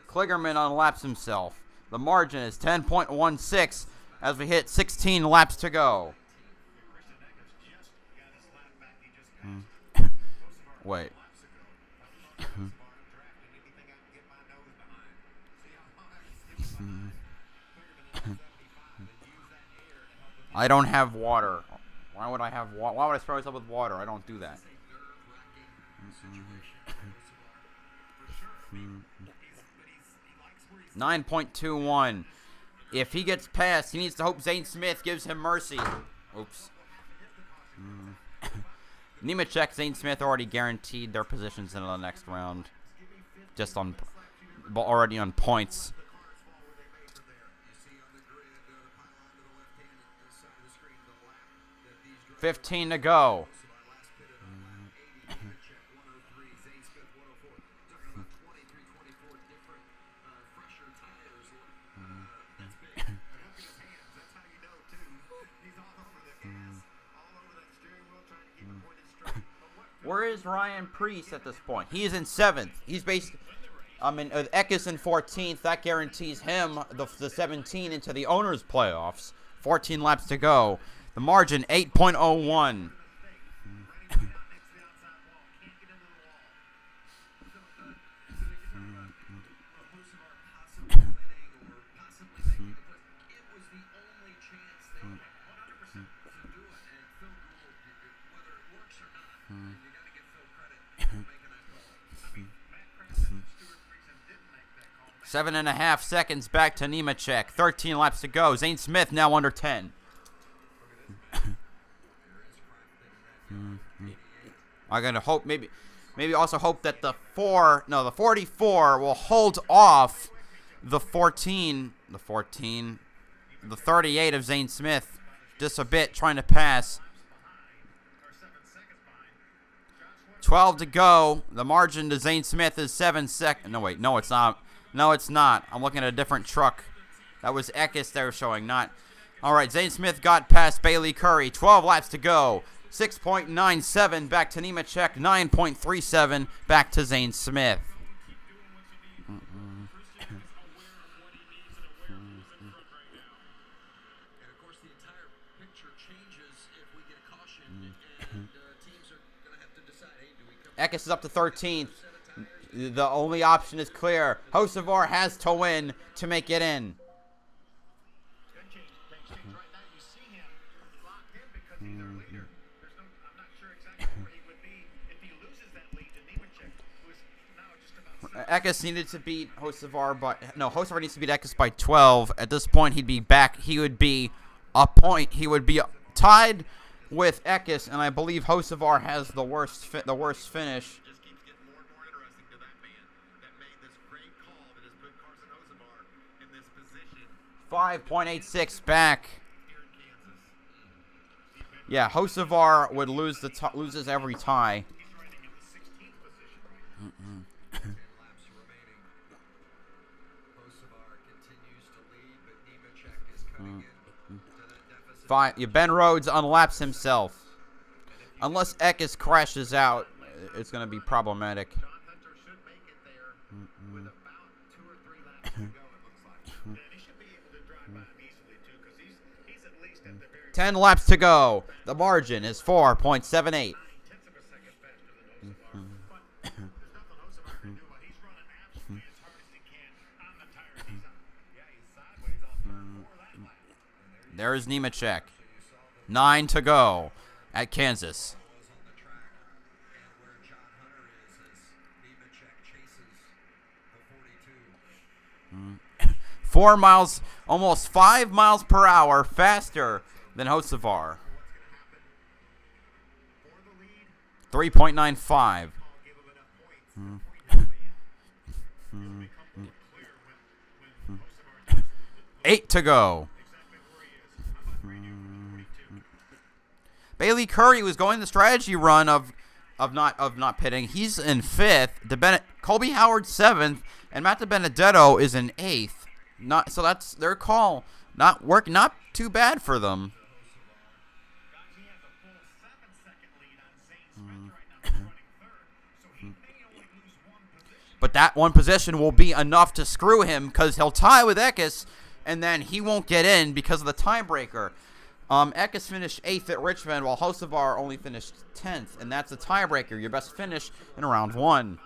Kligerman unlaps himself. The margin is 10.16 as we hit 16 laps to go. Wait. I don't have water. Why would I have water? Why would I spray myself with water? I don't do that. 9.21. If he gets past, he needs to hope Zane Smith gives him mercy. Oops. Nemechek, Zane Smith already guaranteed their positions in the next round. Just on, already on points. $15 to go. Where is Ryan Preece at this point? He is in 7th. He's basically, Eckes in 14th. That guarantees him the 17 into the owners' playoffs. 14 laps to go. The margin 8.01. Seven and a half seconds back to Nemechek. 13 laps to go. Zane Smith now under 10. I'm gonna hope maybe also hope that the 44 will hold off the 38 of Zane Smith just a bit, trying to pass. 12 to go. The margin to Zane Smith is 7 seconds. No, wait, no, it's not. No, it's not. I'm looking at a different truck. That was Eckes they were showing, not. All right, Zane Smith got past Bailey Curry. 12 laps to go. 6.97 back to Nemechek. 9.37 back to Zane Smith. Eckes is up to 13th. The only option is clear. Hocevar has to win to make it in. Eckes needed to beat Hocevar Hocevar needs to beat Eckes by 12. At this point, he'd be back. He would be a point. He would be tied with Eckes, and I believe Hocevar has the worst finish. 5.86 back. Yeah, Hocevar would loses every tie. Ben Rhodes unlaps himself. Unless Eckes crashes out, it's going to be problematic. 10 laps to go. The margin is 4.78. There's Nemechek. 9 to go at Kansas. 4 miles, almost 5 miles per hour faster than Hocevar. 3.95. 8 to go. Bailey Curry was going the strategy run of not pitting. He's in 5th. Colby Howard 7th, and Matt DiBenedetto is in 8th. So that's their call. Not too bad for them. But that one position will be enough to screw him because he'll tie with Eckes, and then he won't get in because of the tiebreaker. Eckes finished 8th at Richmond, while Hocevar only finished 10th, and that's a tiebreaker. Your best finish in round 1.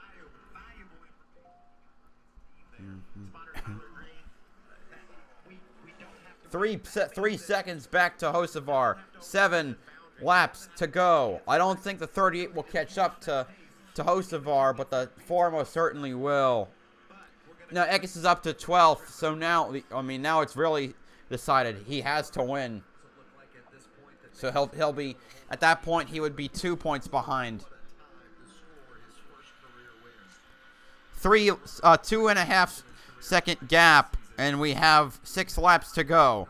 Three seconds back to Hocevar. 7 laps to go. I don't think the 38 will catch up to Hocevar, but the 4 most certainly will. Now Eckes is up to 12th, so now it's really decided he has to win. So he'll be at that point he would be 2 points behind. 2.5 second gap, and we have 6 laps to go.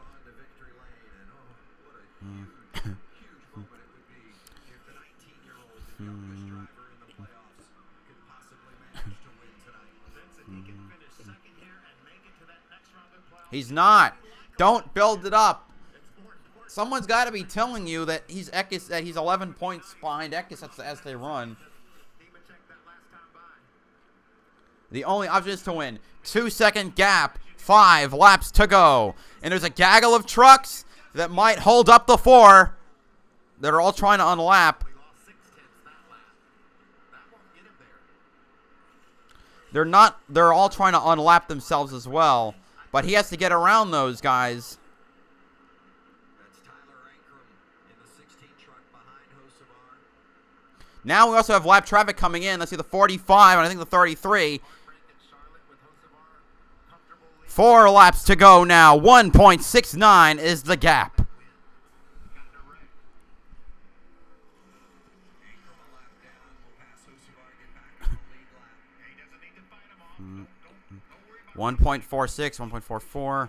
He's not. Don't build it up. Someone's got to be telling you that he's 11 points behind Eckes as they run. The only option is to win. 2 second gap. 5 laps to go. And there's a gaggle of trucks that might hold up the 4 that are all trying to unlap. They're all trying to unlap themselves as well. But he has to get around those guys. Now we also have lap traffic coming in. Let's see the 45 and I think the 33. 4 laps to go now. 1.69 is the gap. Mm. 1.46, 1.44.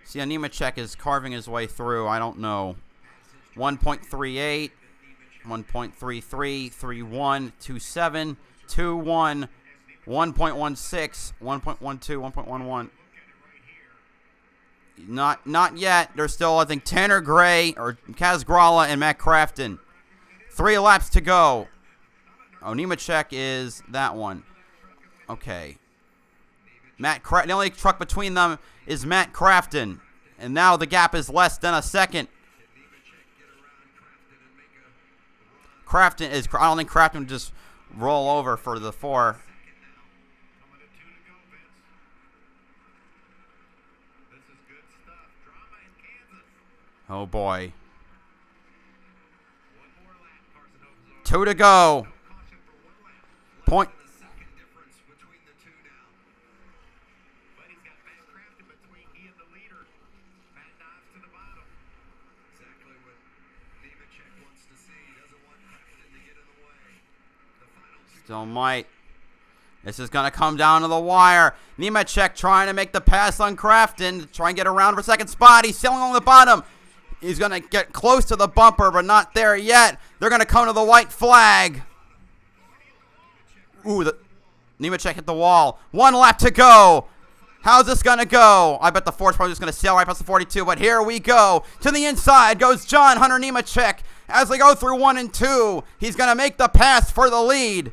See, Nemechek is carving his way through. I don't know. 1.38. 1.33, 31, 27, 21, 1.16, 1.12, 1.11. Not yet. There's still, I think, Tanner Gray or Kaz Gralla and Matt Crafton. 3 laps to go. Oh, Nemechek is that one. Okay. The only truck between them is Matt Crafton. And now the gap is less than a second. I don't think Crafton would just roll over for the 4. Oh boy. 2 to go. Point. Still might. This is going to come down to the wire. Nemechek trying to make the pass on Crafton to try and get around for second spot. He's sailing on the bottom. He's going to get close to the bumper, but not there yet. They're going to come to the white flag. Ooh, Nemechek hit the wall. 1 lap to go. How's this going to go? I bet the 4's probably just going to sail right past the 42, but here we go. To the inside goes John Hunter Nemechek. As they go through 1 and 2, he's going to make the pass for the lead.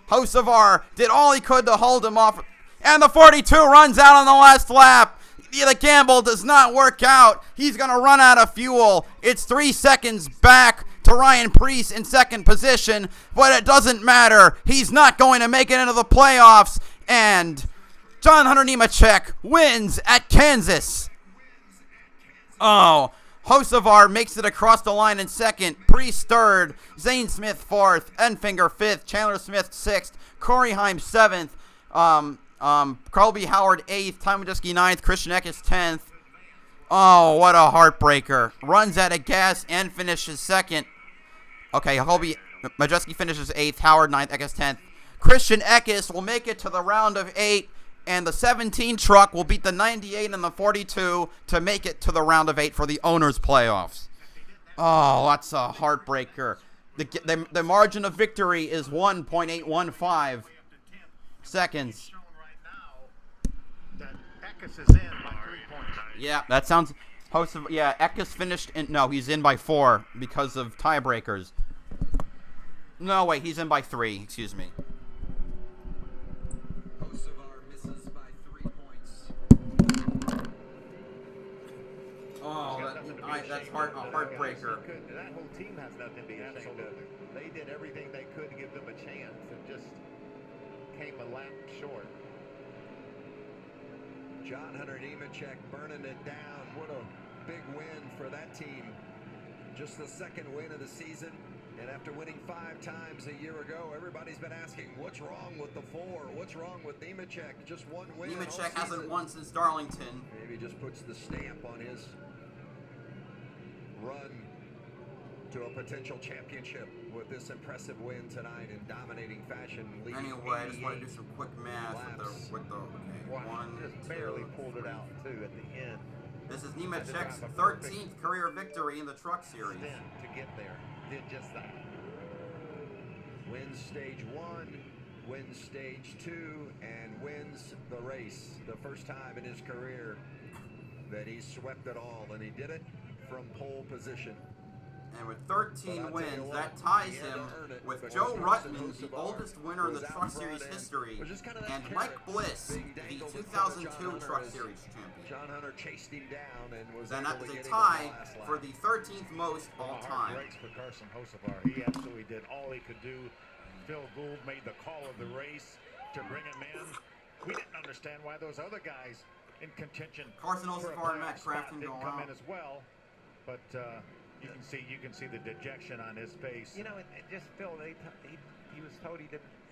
Hocevar did all he could to hold him off. And the 42 runs out on the last lap. The gamble does not work out. He's going to run out of fuel. It's 3 seconds back to Ryan Preece in second position, but it doesn't matter. He's not going to make it into the playoffs. And John Hunter Nemechek wins at Kansas. Oh, Hocevar makes it across the line in second. Priest third. Zane Smith fourth. Enfinger fifth. Chandler Smith sixth. Corey Heim seventh. Colby Howard eighth. Ty Majeski ninth. Christian Eckes 10th. Oh, what a heartbreaker. Runs out of gas and finishes second. Okay, Colby Majeski finishes 8th. Howard 9th. Eckes 10th. Christian Eckes will make it to the round of 8. And the 17 truck will beat the 98 and the 42 to make it to the round of 8 for the owners' playoffs. Oh, that's a heartbreaker. The margin of victory is 1.815 seconds. Yeah, that sounds. Eckes finished in. No, he's in by 4 because of tiebreakers. No, wait, he's in by 3. Excuse me. Oh, that's a heartbreaker.
That whole team has nothing to be ashamed of. They did everything they could to give them a chance and just came a lap short.
John Hunter Nemechek burning it down. What a big win for that team. Just the second win of the season. And after winning 5 times a year ago, everybody's been asking, what's wrong with the 4? What's wrong with Nemechek? Just one win.
Nemechek hasn't won since Darlington.
Maybe just puts the stamp on his run to a potential championship with this impressive win tonight in dominating fashion.
Anyway, I just want to do some quick math with the one,
just barely pulled it out too at the end.
This is Nemechek's 13th career victory in the Truck Series.
To get there, did just that.
Wins stage 1, wins stage 2, and wins the race. The first time in his career that he swept it all, and he did it from pole position.
And with 13 wins, that ties him with Joe Ruttman, the oldest winner in the Truck Series history, and Mike Bliss, the 2002 Truck Series champion.
John Hunter chased him down and was
then
able
that's
to
a
get
tie for the 13th most all time.
Hard breaks for Carson Hocevar. He absolutely did all he could do. Phil Gould made the call of the race to bring him in. We didn't understand why those other guys in contention.
Carson Hocevar and Matt Crafton
didn't
go
come
out
in as well, but you can see the dejection on his face.
You know, it just Phil. He was told he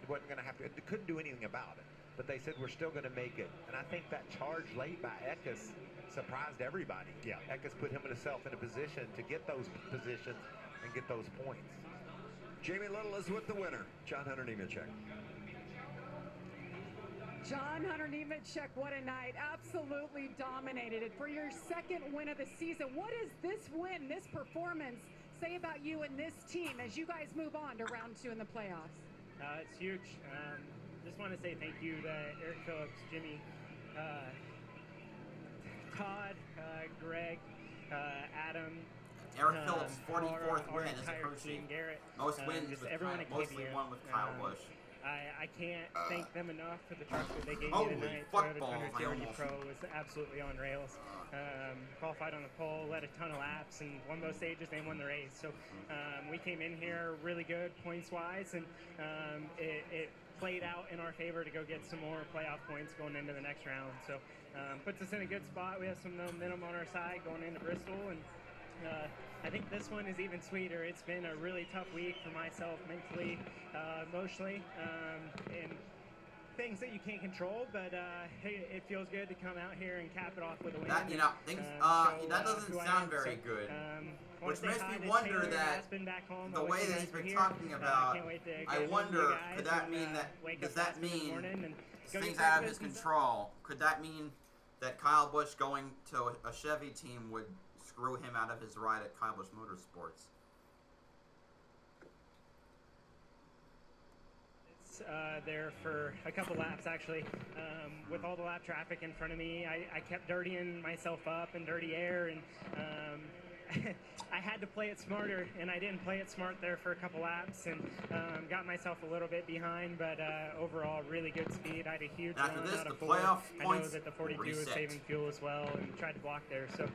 wasn't going to have to. Couldn't do anything about it. But they said we're still going to make it. And I think that charge late by Eckes surprised everybody.
Yeah,
Eckes put himself in a position to get those positions and get those points.
Jamie Little is with the winner, John Hunter Nemechek.
John Hunter Nemechek, what a night. Absolutely dominated it for your second win of the season. What does this win, this performance, say about you and this team as you guys move on to round 2 in the playoffs?
It's huge. Just want to say thank you to Eric Phillips, Jimmy, Todd, Greg, Adam.
Eric Phillips' 44th win as a
entire
pro
team,
chief.
Garrett,
Most wins
just
with
everyone that
mostly
came here.
won with Kyle Busch.
I can't thank them enough for the trucks that they gave
Holy
me tonight.
football,
Toyota
I
200
almost-
Pro was absolutely on rails. Qualified on the pole, led a ton of laps, and won those stages and won the race. So we came in here really good points-wise, and it played out in our favor to go get some more playoff points going into the next round. So puts us in a good spot. We have some momentum on our side going into Bristol, and I think this one is even sweeter. It's been a really tough week for myself mentally, emotionally, and things that you can't control, but hey, it feels good to come out here and cap it off with a win.
That, you know, that doesn't sound very good. Which makes me wonder that the way that he's been talking about, I wonder, could that mean that, does that mean things out of his control? Could that mean that Kyle Busch going to a Chevy team would screw him out of his ride at Kyle Busch Motorsports?
There for a couple laps actually. With all the lap traffic in front of me, I kept dirtying myself up in dirty air, and I had to play it smarter, and I didn't play it smart there for a couple laps, and got myself a little bit behind, but overall really good speed. I had a huge run out of 4. I know that the 42 was saving fuel as well, and tried to block there. So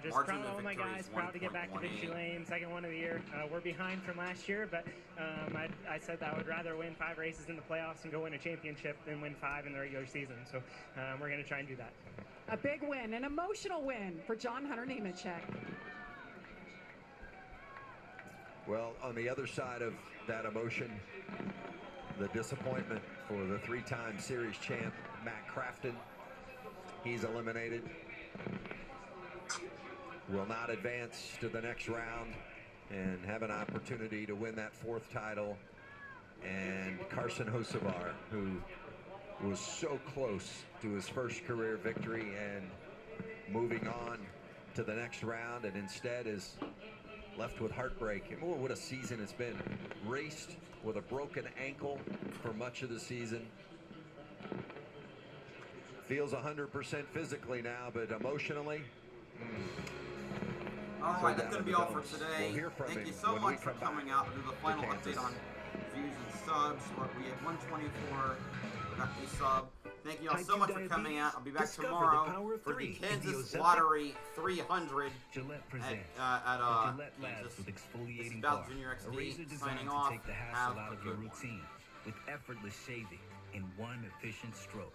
just proud of all my guys, proud to get back to victory lane, second one of the year. We're behind from last year, but I said that I would rather win 5 races in the playoffs and go win a championship than win 5 in the regular season. So we're going to try and do that.
A big win, an emotional win for John Hunter Nemechek.
Well, on the other side of that emotion, the disappointment for the three-time series champ, Matt Crafton. He's eliminated. Will not advance to the next round and have an opportunity to win that fourth title. And Carson Hocevar, who was so close to his first career victory and moving on to the next round, and instead is left with heartbreak. And boy, what a season it's been. Raced with a broken ankle for much of the season. Feels 100% physically now, but emotionally.
All right, that's going to be all for today. Thank you so much for coming out to do the final update on views and subs. We had 124 a sub. Thank you all so much for coming out. I'll be back tomorrow for the Kansas Lottery 300 at Kansas. This is BowserJrXD signing off. Have a good one.
With effortless shaving in one efficient stroke.